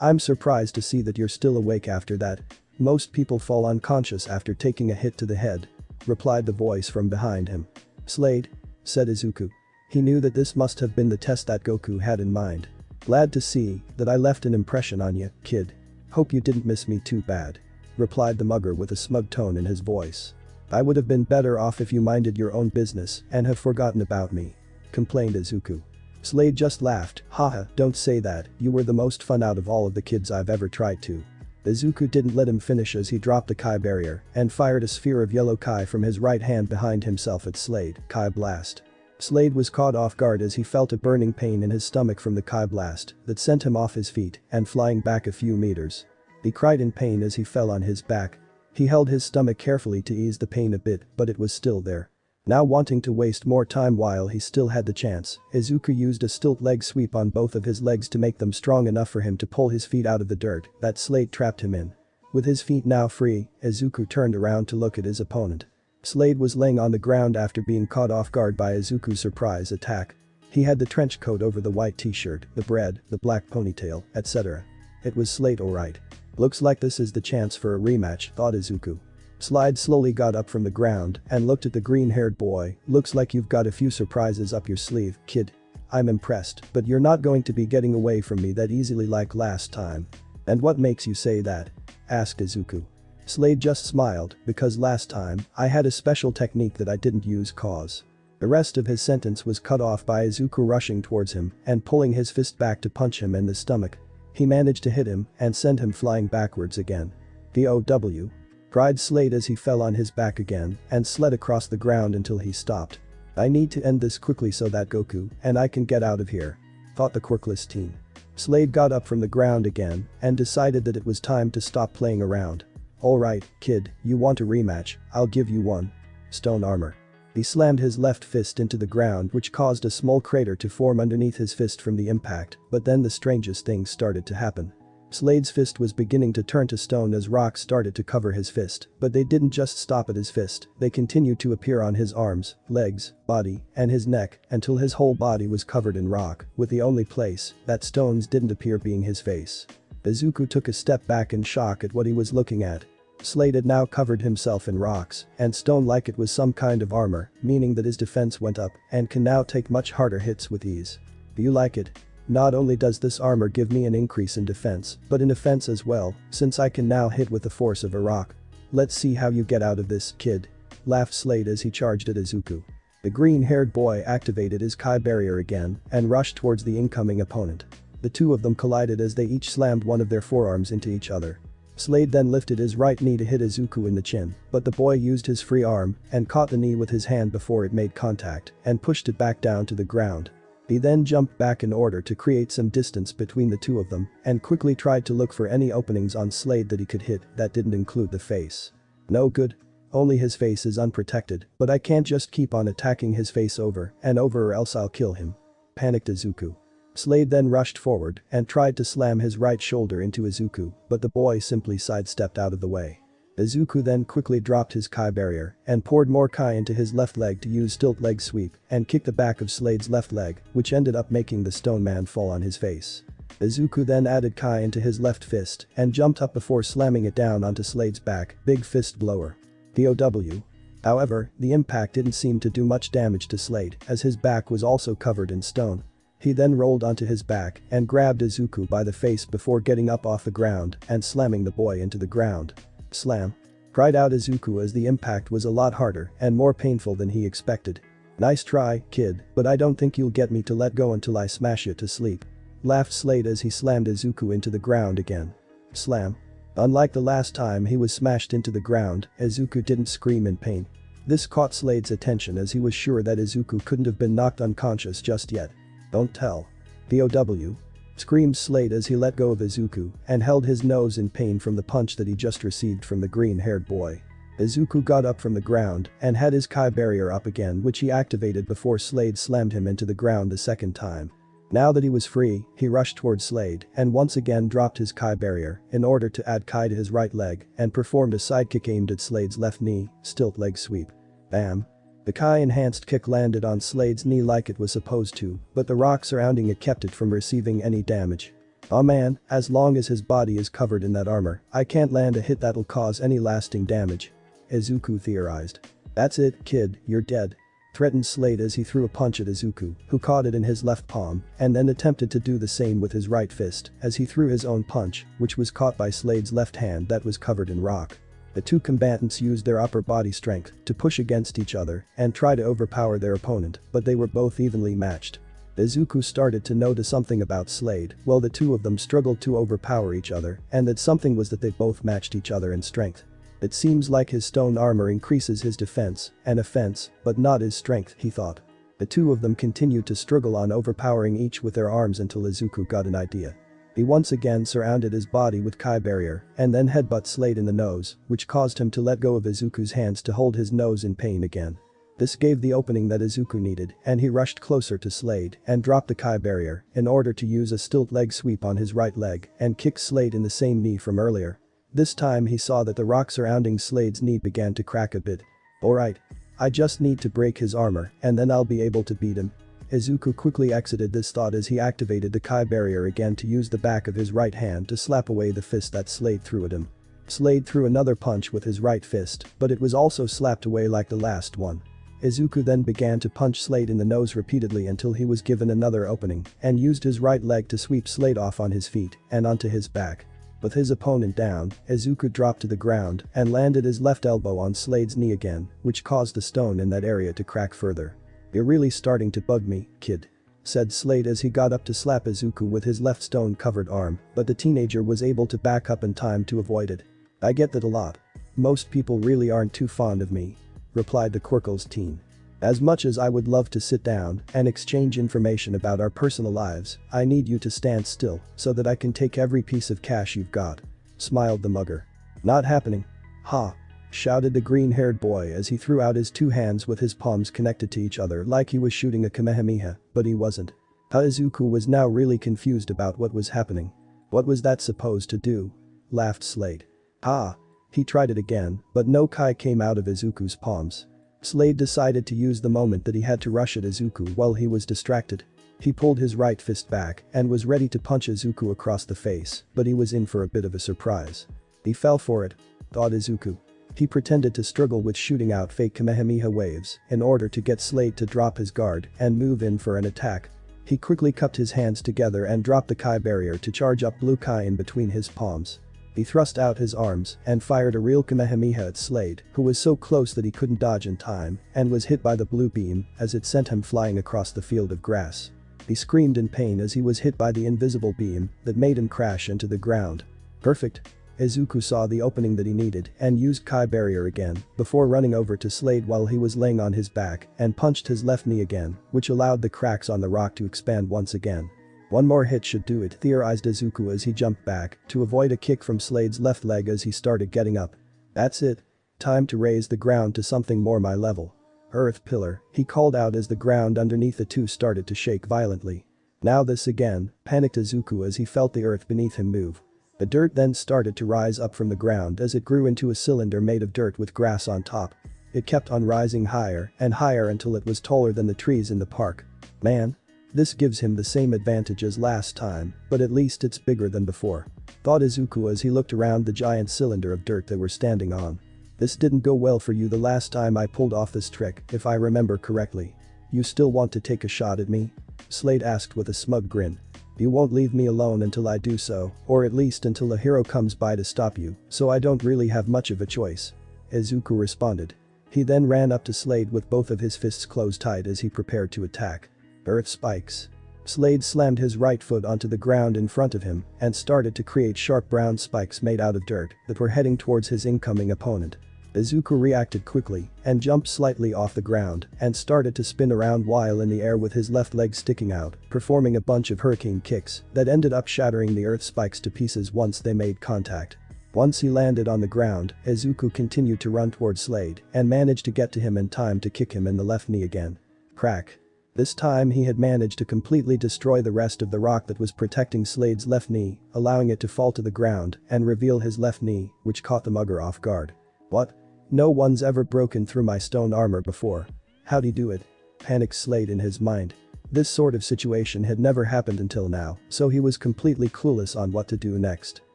I'm surprised to see that you're still awake after that. Most people fall unconscious after taking a hit to the head, replied the voice from behind him. Slade, said Izuku. He knew that this must have been the test that Goku had in mind. Glad to see that I left an impression on you, kid. Hope you didn't miss me too bad, replied the mugger with a smug tone in his voice. I would have been better off if you minded your own business and have forgotten about me, complained Izuku. Slade just laughed, haha, don't say that, you were the most fun out of all of the kids I've ever tried to. Izuku didn't let him finish as he dropped the Kai barrier and fired a sphere of yellow Kai from his right hand behind himself at Slade, Kai blast. Slade was caught off guard as he felt a burning pain in his stomach from the Kai blast that sent him off his feet and flying back a few meters. He cried in pain as he fell on his back. He held his stomach carefully to ease the pain a bit, but it was still there. Now wanting to waste more time while he still had the chance, Izuku used a stilt leg sweep on both of his legs to make them strong enough for him to pull his feet out of the dirt that Slade trapped him in. With his feet now free, Izuku turned around to look at his opponent. Slade was laying on the ground after being caught off guard by Izuku's surprise attack. He had the trench coat over the white t-shirt, the bread, the black ponytail, etc. It was Slade alright. Looks like this is the chance for a rematch, thought Izuku. Slade slowly got up from the ground and looked at the green-haired boy. Looks like you've got a few surprises up your sleeve, kid. I'm impressed, but you're not going to be getting away from me that easily like last time. And what makes you say that? Asked Izuku. Slade just smiled, because last time, I had a special technique that I didn't use cause. The rest of his sentence was cut off by Izuku rushing towards him and pulling his fist back to punch him in the stomach. He managed to hit him and send him flying backwards again. "POW," cried Slade as he fell on his back again and slid across the ground until he stopped. I need to end this quickly so that Goku and I can get out of here, thought the quirkless teen. Slade got up from the ground again and decided that it was time to stop playing around. Alright, kid, you want a rematch, I'll give you one. Stone armor. He slammed his left fist into the ground, which caused a small crater to form underneath his fist from the impact, but then the strangest things started to happen. Slade's fist was beginning to turn to stone as rocks started to cover his fist, but they didn't just stop at his fist, they continued to appear on his arms, legs, body, and his neck until his whole body was covered in rock, with the only place that stones didn't appear being his face. Izuku took a step back in shock at what he was looking at. Slade had now covered himself in rocks and stone like it was some kind of armor, meaning that his defense went up and can now take much harder hits with ease. Do you like it? Not only does this armor give me an increase in defense, but in offense as well, since I can now hit with the force of a rock. Let's see how you get out of this, kid. Laughed Slade as he charged at Izuku. The green-haired boy activated his Kai barrier again and rushed towards the incoming opponent. The two of them collided as they each slammed one of their forearms into each other. Slade then lifted his right knee to hit Izuku in the chin, but the boy used his free arm and caught the knee with his hand before it made contact and pushed it back down to the ground. He then jumped back in order to create some distance between the two of them and quickly tried to look for any openings on Slade that he could hit that didn't include the face. No good. Only his face is unprotected, but I can't just keep on attacking his face over and over or else I'll kill him, panicked Izuku. Slade then rushed forward and tried to slam his right shoulder into Izuku, but the boy simply sidestepped out of the way. Izuku then quickly dropped his Kai barrier and poured more Kai into his left leg to use stilt leg sweep and kick the back of Slade's left leg, which ended up making the stone man fall on his face. Izuku then added Kai into his left fist and jumped up before slamming it down onto Slade's back, big fist blower. POW. However, the impact didn't seem to do much damage to Slade as his back was also covered in stone. He then rolled onto his back and grabbed Izuku by the face before getting up off the ground and slamming the boy into the ground. Slam. Cried out Izuku as the impact was a lot harder and more painful than he expected. Nice try, kid, but I don't think you'll get me to let go until I smash you to sleep. Laughed Slade as he slammed Izuku into the ground again. Slam. Unlike the last time he was smashed into the ground, Izuku didn't scream in pain. This caught Slade's attention as he was sure that Izuku couldn't have been knocked unconscious just yet. Don't tell. POW. Screamed Slade as he let go of Izuku and held his nose in pain from the punch that he just received from the green-haired boy. Izuku got up from the ground and had his Kai barrier up again, which he activated before Slade slammed him into the ground the second time. Now that he was free, he rushed towards Slade and once again dropped his Kai barrier in order to add Kai to his right leg and performed a sidekick aimed at Slade's left knee, stilt leg sweep. Bam. The Kai-enhanced kick landed on Slade's knee like it was supposed to, but the rock surrounding it kept it from receiving any damage. Oh man, as long as his body is covered in that armor, I can't land a hit that'll cause any lasting damage. Izuku theorized. That's it, kid, you're dead. Threatened Slade as he threw a punch at Izuku, who caught it in his left palm and then attempted to do the same with his right fist as he threw his own punch, which was caught by Slade's left hand that was covered in rock. The two combatants used their upper body strength to push against each other and try to overpower their opponent, but they were both evenly matched. Izuku started to notice something about Slade while the two of them struggled to overpower each other, and that something was that they both matched each other in strength. It seems like his stone armor increases his defense and offense, but not his strength, he thought. The two of them continued to struggle on overpowering each with their arms until Izuku got an idea. He once again surrounded his body with Kai barrier and then headbutt Slade in the nose, which caused him to let go of Izuku's hands to hold his nose in pain again. This gave the opening that Izuku needed and he rushed closer to Slade and dropped the Kai barrier in order to use a stilt leg sweep on his right leg and kick Slade in the same knee from earlier. This time he saw that the rock surrounding Slade's knee began to crack a bit. Alright. I just need to break his armor and then I'll be able to beat him. Izuku quickly exited this thought as he activated the Kai barrier again to use the back of his right hand to slap away the fist that Slade threw at him. Slade threw another punch with his right fist, but it was also slapped away like the last one. Izuku then began to punch Slade in the nose repeatedly until he was given another opening and used his right leg to sweep Slade off on his feet and onto his back. With his opponent down, Izuku dropped to the ground and landed his left elbow on Slade's knee again, which caused the stone in that area to crack further. You're really starting to bug me, kid. Said Slade as he got up to slap Izuku with his left stone-covered arm, but the teenager was able to back up in time to avoid it. I get that a lot. Most people really aren't too fond of me. Replied the Quirkle's teen. As much as I would love to sit down and exchange information about our personal lives, I need you to stand still so that I can take every piece of cash you've got. Smiled the mugger. Not happening. Ha. Shouted the green-haired boy as he threw out his two hands with his palms connected to each other like he was shooting a Kamehameha, but he wasn't. Izuku was now really confused about what was happening. What was that supposed to do? Laughed Slade. Ha. He tried it again, but no Kai came out of Izuku's palms. Slade decided to use the moment that he had to rush at Izuku while he was distracted. He pulled his right fist back and was ready to punch Izuku across the face, but he was in for a bit of a surprise. He fell for it, thought Izuku. He pretended to struggle with shooting out fake Kamehameha waves in order to get Slade to drop his guard and move in for an attack. He quickly cupped his hands together and dropped the Kai barrier to charge up blue Kai in between his palms. He thrust out his arms and fired a real Kamehameha at Slade, who was so close that he couldn't dodge in time and was hit by the blue beam as it sent him flying across the field of grass. He screamed in pain as he was hit by the invisible beam that made him crash into the ground. Perfect. Izuku saw the opening that he needed and used Kai barrier again before running over to Slade while he was laying on his back and punched his left knee again, which allowed the cracks on the rock to expand once again. One more hit should do it, theorized Izuku as he jumped back to avoid a kick from Slade's left leg as he started getting up. That's it. Time to raise the ground to something more my level. Earth pillar, he called out as the ground underneath the two started to shake violently. Now this again, panicked Izuku as he felt the earth beneath him move. The dirt then started to rise up from the ground as it grew into a cylinder made of dirt with grass on top. It kept on rising higher and higher until it was taller than the trees in the park. Man. This gives him the same advantage as last time, but at least it's bigger than before. Thought Izuku as he looked around the giant cylinder of dirt they were standing on. This didn't go well for you the last time I pulled off this trick, if I remember correctly. You still want to take a shot at me? Slade asked with a smug grin. You won't leave me alone until I do so, or at least until a hero comes by to stop you, so I don't really have much of a choice. Izuku responded. He then ran up to Slade with both of his fists closed tight as he prepared to attack. Earth spikes. Slade slammed his right foot onto the ground in front of him and started to create sharp brown spikes made out of dirt that were heading towards his incoming opponent. Izuku reacted quickly and jumped slightly off the ground and started to spin around while in the air with his left leg sticking out, performing a bunch of hurricane kicks that ended up shattering the earth spikes to pieces once they made contact. Once he landed on the ground, Izuku continued to run towards Slade and managed to get to him in time to kick him in the left knee again. Crack. This time he had managed to completely destroy the rest of the rock that was protecting Slade's left knee, allowing it to fall to the ground and reveal his left knee, which caught the mugger off guard. What? No one's ever broken through my stone armor before. How'd he do it? Panicked Slade in his mind. This sort of situation had never happened until now, so he was completely clueless on what to do next.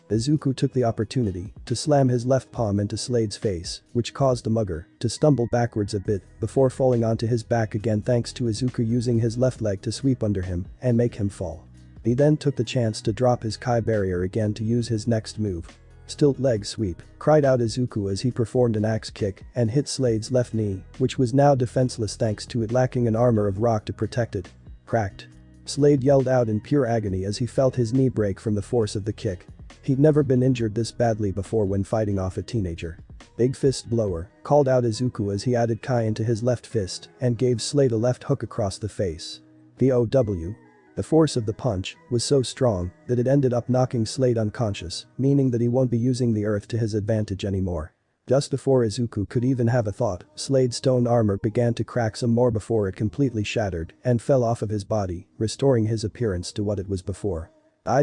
Izuku took the opportunity to slam his left palm into Slade's face, which caused the mugger to stumble backwards a bit before falling onto his back again thanks to Izuku using his left leg to sweep under him and make him fall. He then took the chance to drop his Kai barrier again to use his next move. Stilt leg sweep, cried out Izuku as he performed an axe kick and hit Slade's left knee, which was now defenseless thanks to it lacking an armor of rock to protect it. Cracked. Slade yelled out in pure agony as he felt his knee break from the force of the kick. He'd never been injured this badly before when fighting off a teenager. Big fist blower, called out Izuku as he added Kai into his left fist and gave Slade a left hook across the face. VOW. The force of the punch was so strong that it ended up knocking Slade unconscious, meaning that he won't be using the earth to his advantage anymore. Just before Izuku could even have a thought, Slade's stone armor began to crack some more before it completely shattered and fell off of his body, restoring his appearance to what it was before.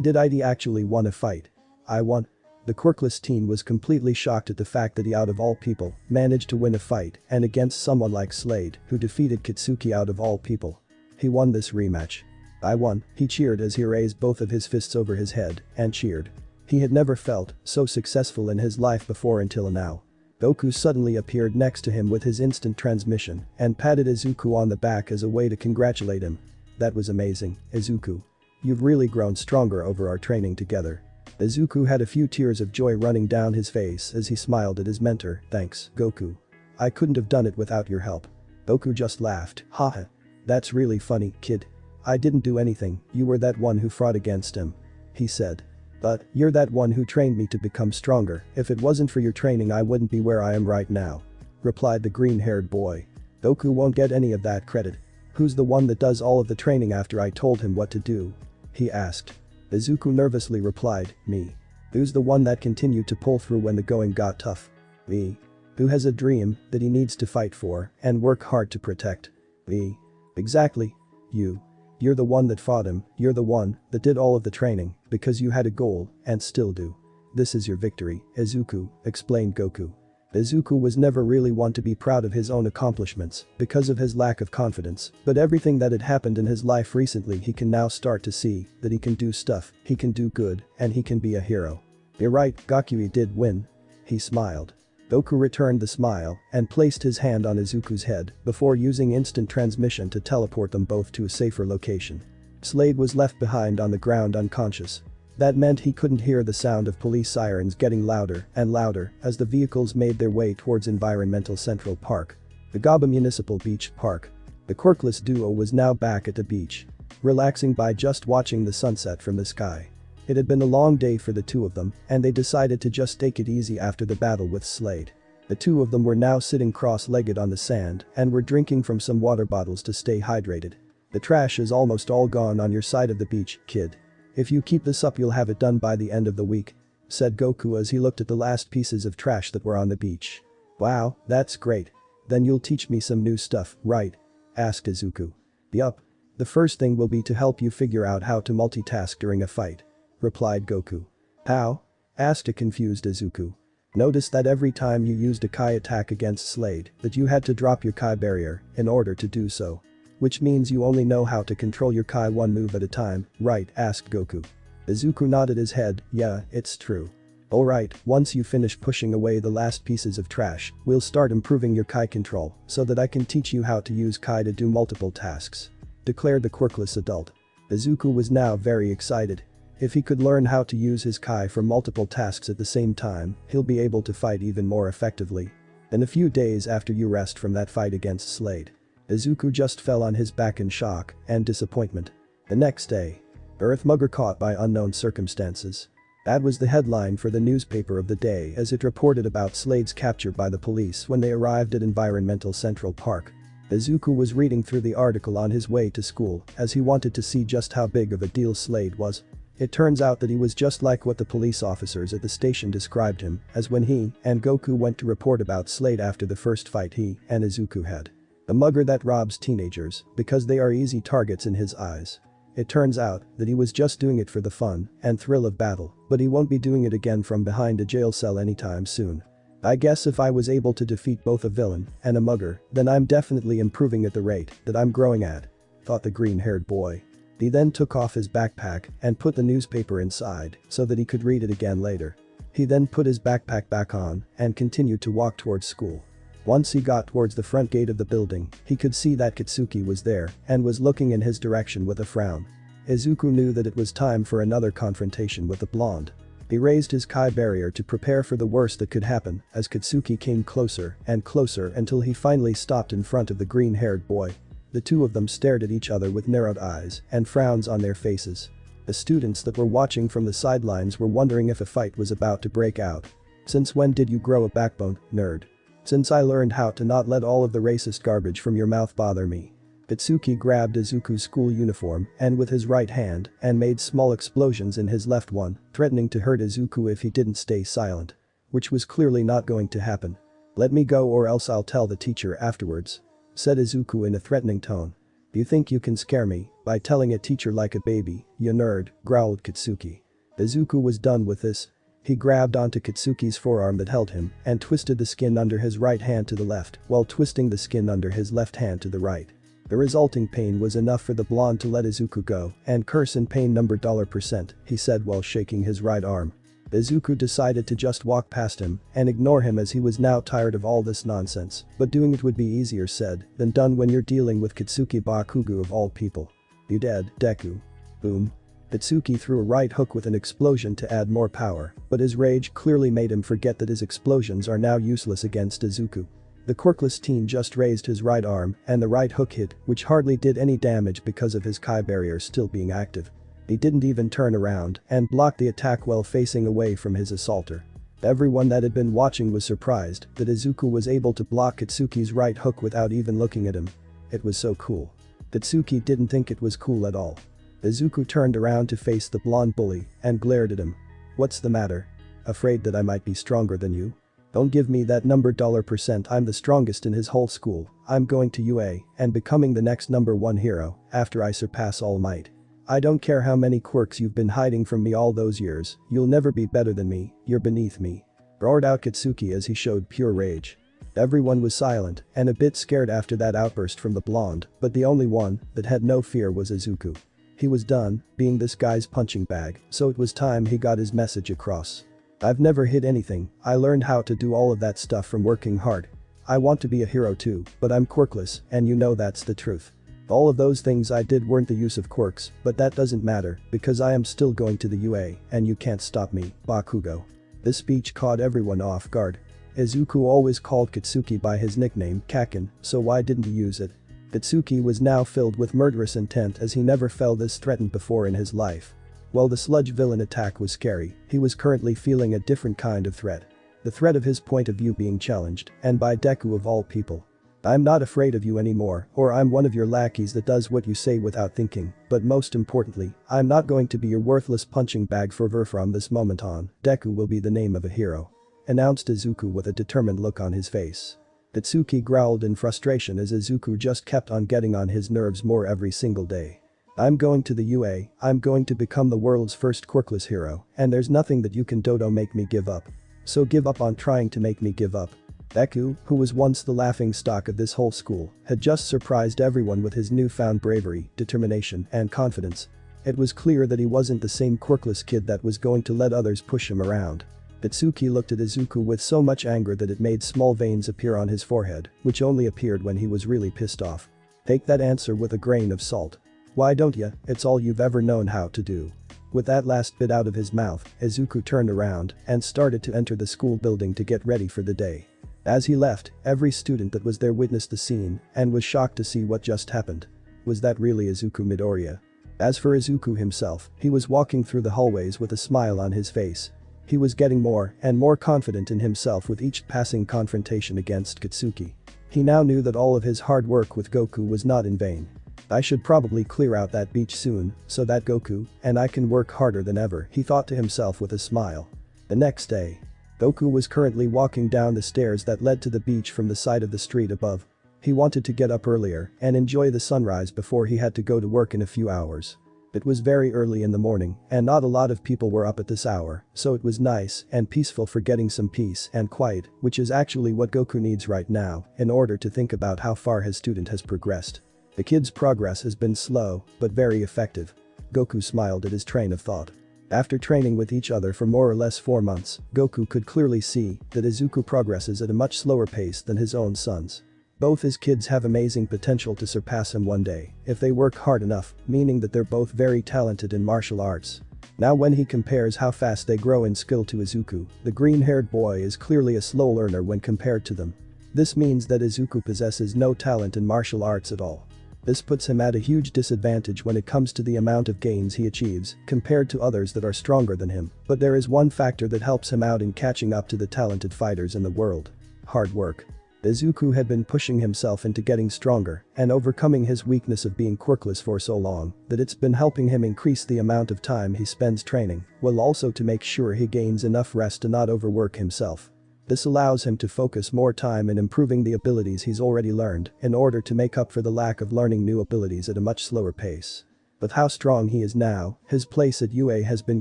Did I actually won a fight? I won. The quirkless teen was completely shocked at the fact that he out of all people managed to win a fight and against someone like Slade who defeated Kitsuki out of all people. He won this rematch. I won, he cheered as he raised both of his fists over his head and cheered. He had never felt so successful in his life before until now. Goku suddenly appeared next to him with his instant transmission and patted Izuku on the back as a way to congratulate him. That was amazing, Izuku. You've really grown stronger over our training together. Izuku had a few tears of joy running down his face as he smiled at his mentor. Thanks, Goku. I couldn't have done it without your help. Goku just laughed. Haha. That's really funny, kid. I didn't do anything, you were that one who fought against him. He said. But, you're that one who trained me to become stronger. If it wasn't for your training I wouldn't be where I am right now. Replied the green-haired boy. Goku won't get any of that credit. Who's the one that does all of the training after I told him what to do? He asked. Izuku nervously replied, me. Who's the one that continued to pull through when the going got tough? Me. Who has a dream that he needs to fight for and work hard to protect? Me. Exactly. You. You're the one that fought him, you're the one that did all of the training because you had a goal and still do. This is your victory, Izuku, explained Goku. Izuku was never really one to be proud of his own accomplishments because of his lack of confidence, but everything that had happened in his life recently he can now start to see that he can do stuff, he can do good, and he can be a hero. You're right, Goku did win. He smiled. Goku returned the smile and placed his hand on Izuku's head before using instant transmission to teleport them both to a safer location. Slade was left behind on the ground unconscious. That meant he couldn't hear the sound of police sirens getting louder and louder as the vehicles made their way towards Environmental Central Park. The Gaba Municipal Beach Park. The quirkless duo was now back at the beach, relaxing by just watching the sunset from the sky. It had been a long day for the two of them, and they decided to just take it easy after the battle with Slade. The two of them were now sitting cross-legged on the sand and were drinking from some water bottles to stay hydrated. The trash is almost all gone on your side of the beach, kid. If you keep this up you'll have it done by the end of the week, said Goku as he looked at the last pieces of trash that were on the beach. Wow, that's great. Then you'll teach me some new stuff, right? Asked Izuku. Yup. The first thing will be to help you figure out how to multitask during a fight," replied Goku. "How?" asked a confused Izuku. "Notice that every time you used a Kai attack against Slade, that you had to drop your Kai barrier in order to do so. Which means you only know how to control your Kai one move at a time, right?" asked Goku. Izuku nodded his head. "Yeah, it's true. Alright, once you finish pushing away the last pieces of trash, we'll start improving your Kai control so that I can teach you how to use Kai to do multiple tasks," declared the quirkless adult. Izuku was now very excited. If he could learn how to use his Kai for multiple tasks at the same time, he'll be able to fight even more effectively. In a few days after you rest from that fight against Slade, Izuku just fell on his back in shock and disappointment. The next day, Earth Mugger caught by unknown circumstances. That was the headline for the newspaper of the day as it reported about Slade's capture by the police when they arrived at Environmental Central Park. Izuku was reading through the article on his way to school as he wanted to see just how big of a deal Slade was. It turns out that he was just like what the police officers at the station described him as when he and Goku went to report about Slade after the first fight he and Izuku had. A mugger that robs teenagers because they are easy targets in his eyes. It turns out that he was just doing it for the fun and thrill of battle, but he won't be doing it again from behind a jail cell anytime soon. "I guess if I was able to defeat both a villain and a mugger, then I'm definitely improving at the rate that I'm growing at," thought the green-haired boy. He then took off his backpack and put the newspaper inside so that he could read it again later. He then put his backpack back on and continued to walk towards school. Once he got towards the front gate of the building, he could see that Katsuki was there and was looking in his direction with a frown. Izuku knew that it was time for another confrontation with the blonde. He raised his Kai barrier to prepare for the worst that could happen as Katsuki came closer and closer until he finally stopped in front of the green-haired boy. The two of them stared at each other with narrowed eyes and frowns on their faces. The students that were watching from the sidelines were wondering if a fight was about to break out. "Since when did you grow a backbone, nerd?" "Since I learned how to not let all of the racist garbage from your mouth bother me." Katsuki grabbed Izuku's school uniform and with his right hand and made small explosions in his left one, threatening to hurt Izuku if he didn't stay silent. Which was clearly not going to happen. "Let me go or else I'll tell the teacher afterwards," said Izuku in a threatening tone. "You think you can scare me by telling a teacher like a baby, you nerd," growled Katsuki. Izuku was done with this. He grabbed onto Katsuki's forearm that held him and twisted the skin under his right hand to the left while twisting the skin under his left hand to the right. The resulting pain was enough for the blonde to let Izuku go and curse in pain %, he said while shaking his right arm. Izuku decided to just walk past him and ignore him as he was now tired of all this nonsense, but doing it would be easier said than done when you're dealing with Katsuki Bakugo of all people. "You dead, Deku." Boom. Katsuki threw a right hook with an explosion to add more power, but his rage clearly made him forget that his explosions are now useless against Izuku. The quirkless teen just raised his right arm and the right hook hit, which hardly did any damage because of his Kai barrier still being active. He didn't even turn around and block the attack while facing away from his assaulter. Everyone that had been watching was surprised that Izuku was able to block Katsuki's right hook without even looking at him. It was so cool. Katsuki didn't think it was cool at all. Izuku turned around to face the blonde bully and glared at him. "What's the matter? Afraid that I might be stronger than you? Don't give me that %. I'm the strongest in his whole school. I'm going to UA and becoming the next #1 hero after I surpass All Might. I don't care how many quirks you've been hiding from me all those years, you'll never be better than me, you're beneath me," roared out Katsuki as he showed pure rage. Everyone was silent and a bit scared after that outburst from the blonde, but the only one that had no fear was Izuku. He was done being this guy's punching bag, so it was time he got his message across. "I've never hid anything, I learned how to do all of that stuff from working hard. I want to be a hero too, but I'm quirkless and you know that's the truth. All of those things I did weren't the use of quirks, but that doesn't matter because I am still going to the UA and you can't stop me, Bakugo." This speech caught everyone off guard. Izuku always called Katsuki by his nickname Kakin, so why didn't he use it? Katsuki was now filled with murderous intent as he never felt this threatened before in his life. While the sludge villain attack was scary, he was currently feeling a different kind of threat. The threat of his point of view being challenged, and by Deku of all people. "I'm not afraid of you anymore, or I'm one of your lackeys that does what you say without thinking, but most importantly, I'm not going to be your worthless punching bag forever from this moment on, Deku will be the name of a hero," announced Izuku with a determined look on his face. Itsuki growled in frustration as Izuku just kept on getting on his nerves more every single day. I'm going to the UA, I'm going to become the world's first quirkless hero, and there's nothing that you can dodo make me give up. So give up on trying to make me give up. Deku, who was once the laughing stock of this whole school, had just surprised everyone with his newfound bravery, determination, and confidence. It was clear that he wasn't the same quirkless kid that was going to let others push him around. Itsuki looked at Izuku with so much anger that it made small veins appear on his forehead, which only appeared when he was really pissed off. Take that answer with a grain of salt. Why don't ya, it's all you've ever known how to do. With that last bit out of his mouth, Izuku turned around and started to enter the school building to get ready for the day. As he left, every student that was there witnessed the scene and was shocked to see what just happened. Was that really Izuku Midoriya? As for Izuku himself, he was walking through the hallways with a smile on his face. He was getting more and more confident in himself with each passing confrontation against Katsuki. He now knew that all of his hard work with Goku was not in vain. I should probably clear out that beach soon, so that Goku and I can work harder than ever, he thought to himself with a smile. The next day. Goku was currently walking down the stairs that led to the beach from the side of the street above. He wanted to get up earlier and enjoy the sunrise before he had to go to work in a few hours. It was very early in the morning and not a lot of people were up at this hour, so it was nice and peaceful for getting some peace and quiet, which is actually what Goku needs right now in order to think about how far his student has progressed. The kid's progress has been slow, but very effective. Goku smiled at his train of thought. After training with each other for more or less 4 months, Goku could clearly see that Izuku progresses at a much slower pace than his own sons. Both his kids have amazing potential to surpass him one day if they work hard enough, meaning that they're both very talented in martial arts. Now when he compares how fast they grow in skill to Izuku, the green-haired boy is clearly a slow learner when compared to them. This means that Izuku possesses no talent in martial arts at all. This puts him at a huge disadvantage when it comes to the amount of gains he achieves compared to others that are stronger than him, but there is one factor that helps him out in catching up to the talented fighters in the world. Hard work. Izuku had been pushing himself into getting stronger and overcoming his weakness of being quirkless for so long that it's been helping him increase the amount of time he spends training, while also to make sure he gains enough rest to not overwork himself. This allows him to focus more time in improving the abilities he's already learned in order to make up for the lack of learning new abilities at a much slower pace. With how strong he is now, his place at UA has been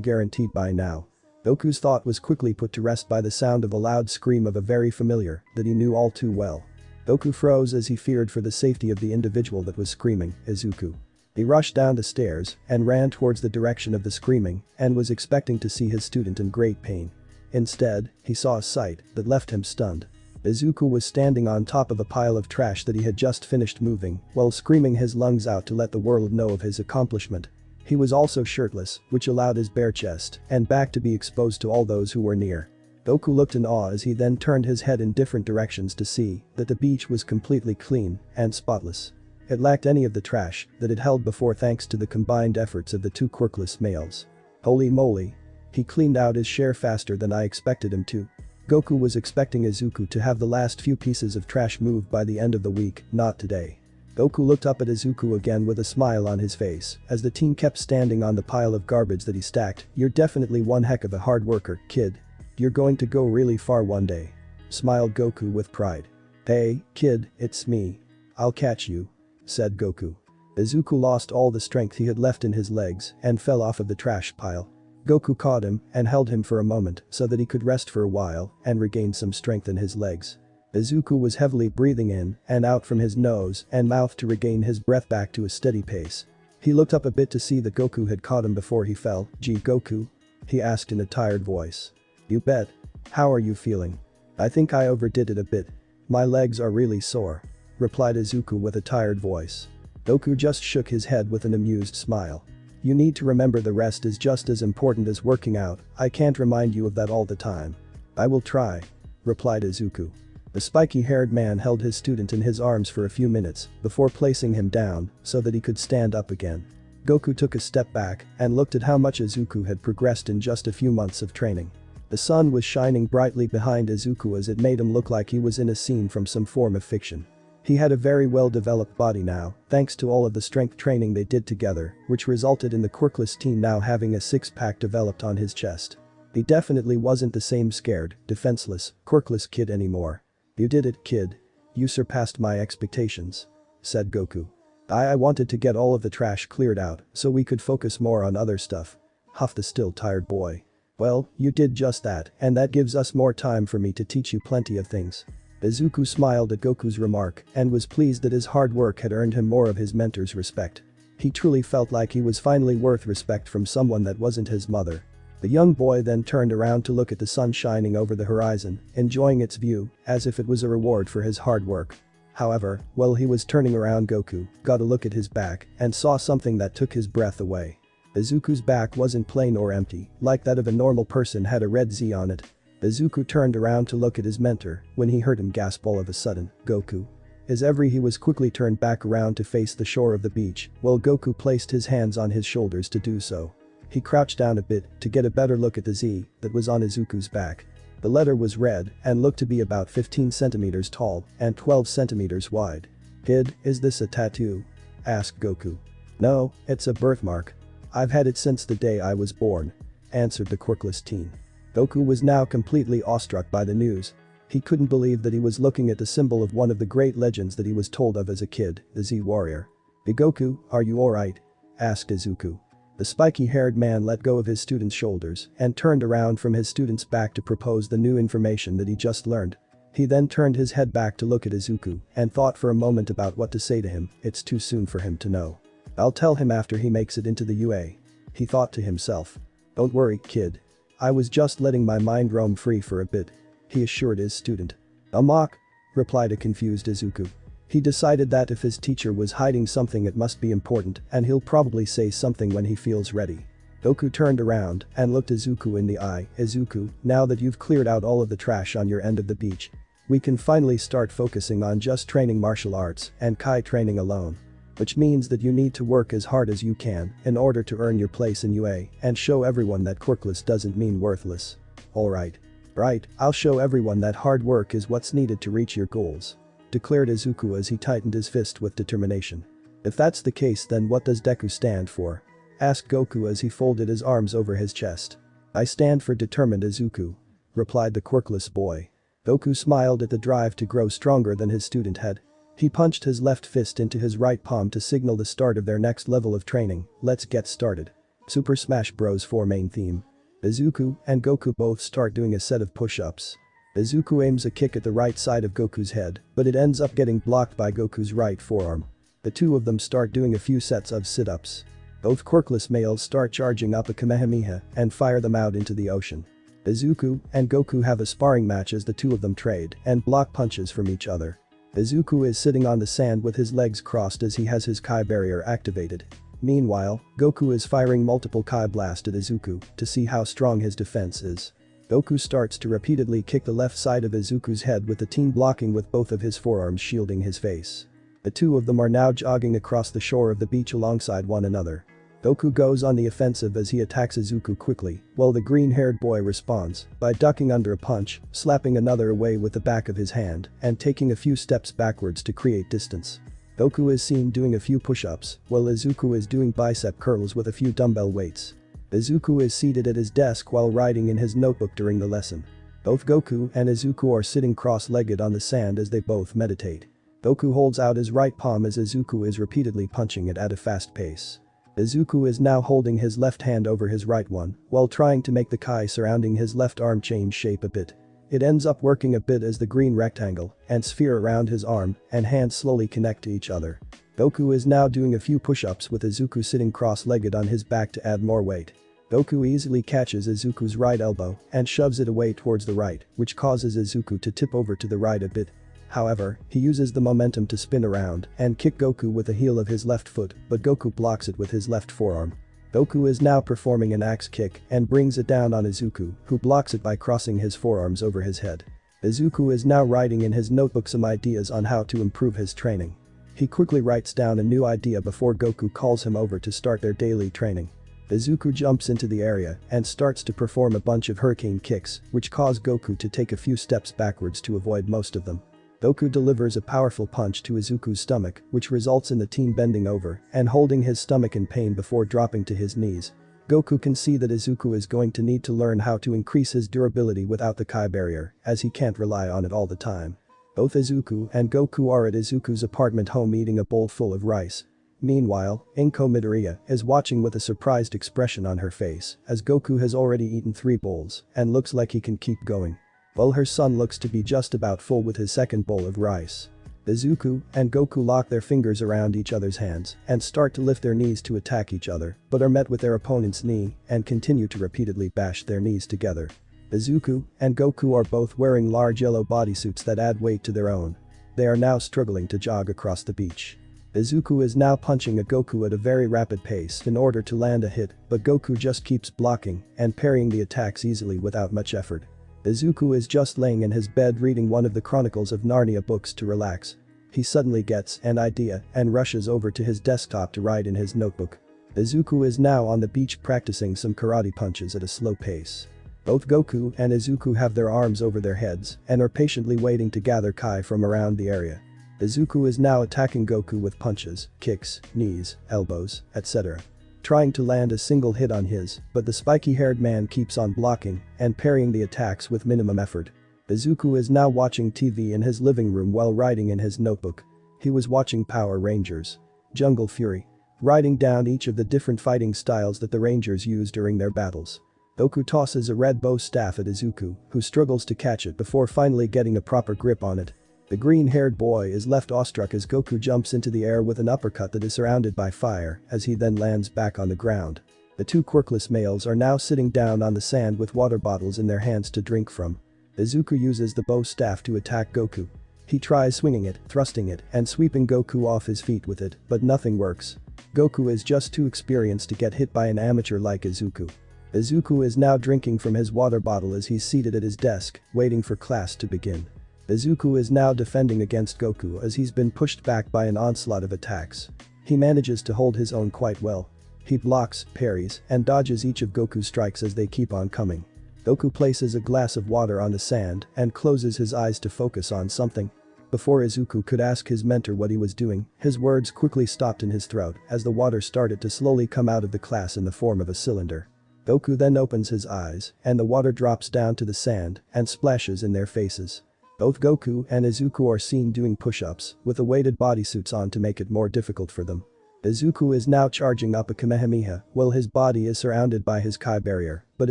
guaranteed by now. Goku's thought was quickly put to rest by the sound of a loud scream of a very familiar that he knew all too well. Goku froze as he feared for the safety of the individual that was screaming, Izuku. He rushed down the stairs and ran towards the direction of the screaming and was expecting to see his student in great pain. Instead, he saw a sight that left him stunned. Izuku was standing on top of a pile of trash that he had just finished moving while screaming his lungs out to let the world know of his accomplishment. He was also shirtless, which allowed his bare chest and back to be exposed to all those who were near. Goku looked in awe as he then turned his head in different directions to see that the beach was completely clean and spotless. It lacked any of the trash that it held before thanks to the combined efforts of the two quirkless males. Holy moly. He cleaned out his share faster than I expected him to. Goku was expecting Izuku to have the last few pieces of trash moved by the end of the week, not today. Goku looked up at Izuku again with a smile on his face as the team kept standing on the pile of garbage that he stacked. You're definitely one heck of a hard worker, kid. You're going to go really far one day. Smiled Goku with pride. Hey, kid, it's me. I'll catch you. Said Goku. Izuku lost all the strength he had left in his legs and fell off of the trash pile. Goku caught him and held him for a moment so that he could rest for a while and regain some strength in his legs. Izuku was heavily breathing in and out from his nose and mouth to regain his breath back to a steady pace. He looked up a bit to see that Goku had caught him before he fell. Gee, Goku? He asked in a tired voice. You bet. How are you feeling? I think I overdid it a bit. My legs are really sore. Replied Izuku with a tired voice. Goku just shook his head with an amused smile. You need to remember the rest is just as important as working out. I can't remind you of that all the time. I will try. Replied Izuku. The spiky-haired man held his student in his arms for a few minutes before placing him down so that he could stand up again. Goku took a step back and looked at how much Izuku had progressed in just a few months of training. The sun was shining brightly behind Izuku as it made him look like he was in a scene from some form of fiction. He had a very well-developed body now, thanks to all of the strength training they did together, which resulted in the quirkless teen now having a six-pack developed on his chest. He definitely wasn't the same scared, defenseless, quirkless kid anymore. You did it, kid. You surpassed my expectations," said Goku. I wanted to get all of the trash cleared out so we could focus more on other stuff," huffed the still tired boy. "Well, you did just that, and that gives us more time for me to teach you plenty of things." Izuku smiled at Goku's remark and was pleased that his hard work had earned him more of his mentor's respect. He truly felt like he was finally worth respect from someone that wasn't his mother. The young boy then turned around to look at the sun shining over the horizon, enjoying its view as if it was a reward for his hard work. However, while he was turning around, Goku got a look at his back and saw something that took his breath away. Izuku's back wasn't plain or empty, like that of a normal person, had a red Z on it. Izuku turned around to look at his mentor when he heard him gasp all of a sudden, "Goku." He was quickly turned back around to face the shore of the beach while Goku placed his hands on his shoulders to do so. He crouched down a bit to get a better look at the Z that was on Izuku's back. The letter was red and looked to be about 15 centimeters tall and 12 centimeters wide. "Kid, is this a tattoo?" asked Goku. "No, it's a birthmark. I've had it since the day I was born," answered the quirkless teen. Goku was now completely awestruck by the news. He couldn't believe that he was looking at the symbol of one of the great legends that he was told of as a kid, the Z Warrior. "Goku, are you alright?" asked Izuku. The spiky-haired man let go of his student's shoulders and turned around from his student's back to propose the new information that he just learned. He then turned his head back to look at Izuku and thought for a moment about what to say to him. It's too soon for him to know. "I'll tell him after he makes it into the UA," he thought to himself. "Don't worry, kid. I was just letting my mind roam free for a bit," he assured his student. "A mock?" replied a confused Izuku. He decided that if his teacher was hiding something, it must be important and he'll probably say something when he feels ready. Goku turned around and looked Izuku in the eye. "Izuku, now that you've cleared out all of the trash on your end of the beach, we can finally start focusing on just training martial arts and Kai training alone. Which means that you need to work as hard as you can in order to earn your place in UA and show everyone that quirkless doesn't mean worthless." "Alright. Right, I'll show everyone that hard work is what's needed to reach your goals," declared Izuku as he tightened his fist with determination. "If that's the case, then what does deku stand for?" asked Goku as he folded his arms over his chest. "I stand for determined, Izuku," replied the quirkless boy. Goku smiled at the drive to grow stronger than his student had. He punched his left fist into his right palm to signal the start of their next level of training. "Let's get started." Super Smash Bros. 4 main theme. Izuku and Goku both start doing a set of push-ups. Izuku aims a kick at the right side of Goku's head, but it ends up getting blocked by Goku's right forearm. The two of them start doing a few sets of sit-ups. Both quirkless males start charging up a Kamehameha and fire them out into the ocean. Izuku and Goku have a sparring match as the two of them trade and block punches from each other. Izuku is sitting on the sand with his legs crossed as he has his Kai barrier activated. Meanwhile, Goku is firing multiple Kai blasts at Izuku to see how strong his defense is. Goku starts to repeatedly kick the left side of Izuku's head with the teen blocking with both of his forearms shielding his face. The two of them are now jogging across the shore of the beach alongside one another. Goku goes on the offensive as he attacks Izuku quickly, while the green-haired boy responds by ducking under a punch, slapping another away with the back of his hand, and taking a few steps backwards to create distance. Goku is seen doing a few push-ups, while Izuku is doing bicep curls with a few dumbbell weights. Izuku is seated at his desk while writing in his notebook during the lesson. Both Goku and Izuku are sitting cross-legged on the sand as they both meditate. Goku holds out his right palm as Izuku is repeatedly punching it at a fast pace. Izuku is now holding his left hand over his right one while trying to make the Kai surrounding his left arm change shape a bit. It ends up working a bit as the green rectangle and sphere around his arm and hand slowly connect to each other. Goku is now doing a few push-ups with Izuku sitting cross-legged on his back to add more weight. Goku easily catches Izuku's right elbow and shoves it away towards the right, which causes Izuku to tip over to the right a bit. However, he uses the momentum to spin around and kick Goku with the heel of his left foot, but Goku blocks it with his left forearm. Goku is now performing an axe kick and brings it down on Izuku, who blocks it by crossing his forearms over his head. Izuku is now writing in his notebook some ideas on how to improve his training. He quickly writes down a new idea before Goku calls him over to start their daily training. Izuku jumps into the area and starts to perform a bunch of hurricane kicks, which cause Goku to take a few steps backwards to avoid most of them. Goku delivers a powerful punch to Izuku's stomach, which results in the teen bending over and holding his stomach in pain before dropping to his knees. Goku can see that Izuku is going to need to learn how to increase his durability without the Kai barrier, as he can't rely on it all the time. Both Izuku and Goku are at Izuku's apartment home eating a bowl full of rice. Meanwhile, Inko Midoriya is watching with a surprised expression on her face as Goku has already eaten 3 bowls and looks like he can keep going. While her son looks to be just about full with his second bowl of rice. Izuku and Goku lock their fingers around each other's hands and start to lift their knees to attack each other but are met with their opponent's knee and continue to repeatedly bash their knees together. Izuku and Goku are both wearing large yellow bodysuits that add weight to their own. They are now struggling to jog across the beach. Izuku is now punching at Goku at a very rapid pace in order to land a hit, but Goku just keeps blocking and parrying the attacks easily without much effort. Izuku is just laying in his bed reading one of the Chronicles of Narnia books to relax. He suddenly gets an idea and rushes over to his desktop to write in his notebook. Izuku is now on the beach practicing some karate punches at a slow pace. Both Goku and Izuku have their arms over their heads and are patiently waiting to gather Kai from around the area. Izuku is now attacking Goku with punches, kicks, knees, elbows, etc. Trying to land a single hit on his, but the spiky-haired man keeps on blocking and parrying the attacks with minimum effort. Izuku is now watching TV in his living room while writing in his notebook. He was watching Power Rangers. Jungle Fury. Writing down each of the different fighting styles that the Rangers use during their battles. Goku tosses a red bow staff at Izuku, who struggles to catch it before finally getting a proper grip on it. The green-haired boy is left awestruck as Goku jumps into the air with an uppercut that is surrounded by fire as he then lands back on the ground. The 2 quirkless males are now sitting down on the sand with water bottles in their hands to drink from. Izuku uses the bow staff to attack Goku. He tries swinging it, thrusting it, and sweeping Goku off his feet with it, but nothing works. Goku is just too experienced to get hit by an amateur like Izuku. Izuku is now drinking from his water bottle as he's seated at his desk, waiting for class to begin. Izuku is now defending against Goku as he's been pushed back by an onslaught of attacks. He manages to hold his own quite well. He blocks, parries, and dodges each of Goku's strikes as they keep on coming. Goku places a glass of water on the sand and closes his eyes to focus on something. Before Izuku could ask his mentor what he was doing, his words quickly stopped in his throat as the water started to slowly come out of the glass in the form of a cylinder. Goku then opens his eyes and the water drops down to the sand and splashes in their faces. Both Goku and Izuku are seen doing push-ups with the weighted bodysuits on to make it more difficult for them. Izuku is now charging up a Kamehameha while his body is surrounded by his Kai barrier, but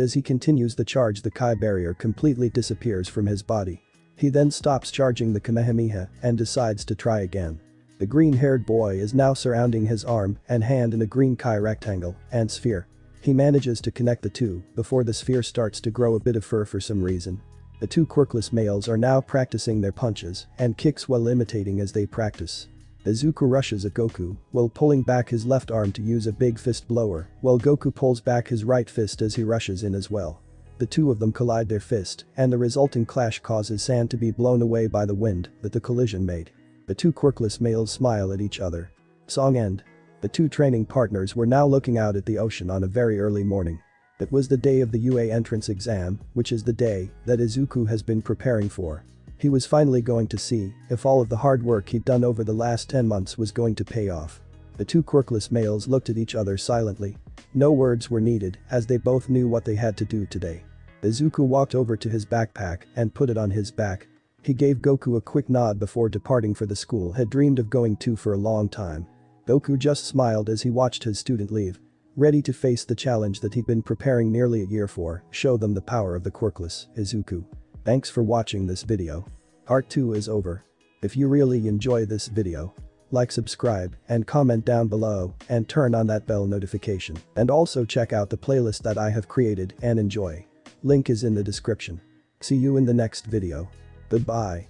as he continues the charge the Kai barrier completely disappears from his body. He then stops charging the Kamehameha and decides to try again. The green-haired boy is now surrounding his arm and hand in a green Kai rectangle and sphere. He manages to connect the two before the sphere starts to grow a bit of fur for some reason. The 2 quirkless males are now practicing their punches and kicks while imitating as they practice. Izuku rushes at Goku while pulling back his left arm to use a big fist blower while Goku pulls back his right fist as he rushes in as well. The 2 of them collide their fist and the resulting clash causes sand to be blown away by the wind that the collision made. The 2 quirkless males smile at each other. Song end. The 2 training partners were now looking out at the ocean on a very early morning. It was the day of the UA entrance exam, which is the day that Izuku has been preparing for. He was finally going to see if all of the hard work he'd done over the last 10 months was going to pay off. The 2 quirkless males looked at each other silently. No words were needed as they both knew what they had to do today. Izuku walked over to his backpack and put it on his back. He gave Goku a quick nod before departing for the school had dreamed of going to for a long time. Goku just smiled as he watched his student leave. Ready to face the challenge that he'd been preparing nearly a year for, show them the power of the quirkless Izuku. Thanks for watching this video. Part 2 is over. If you really enjoy this video, like, subscribe, and comment down below, and turn on that bell notification. And also check out the playlist that I have created and enjoy. Link is in the description. See you in the next video. Goodbye.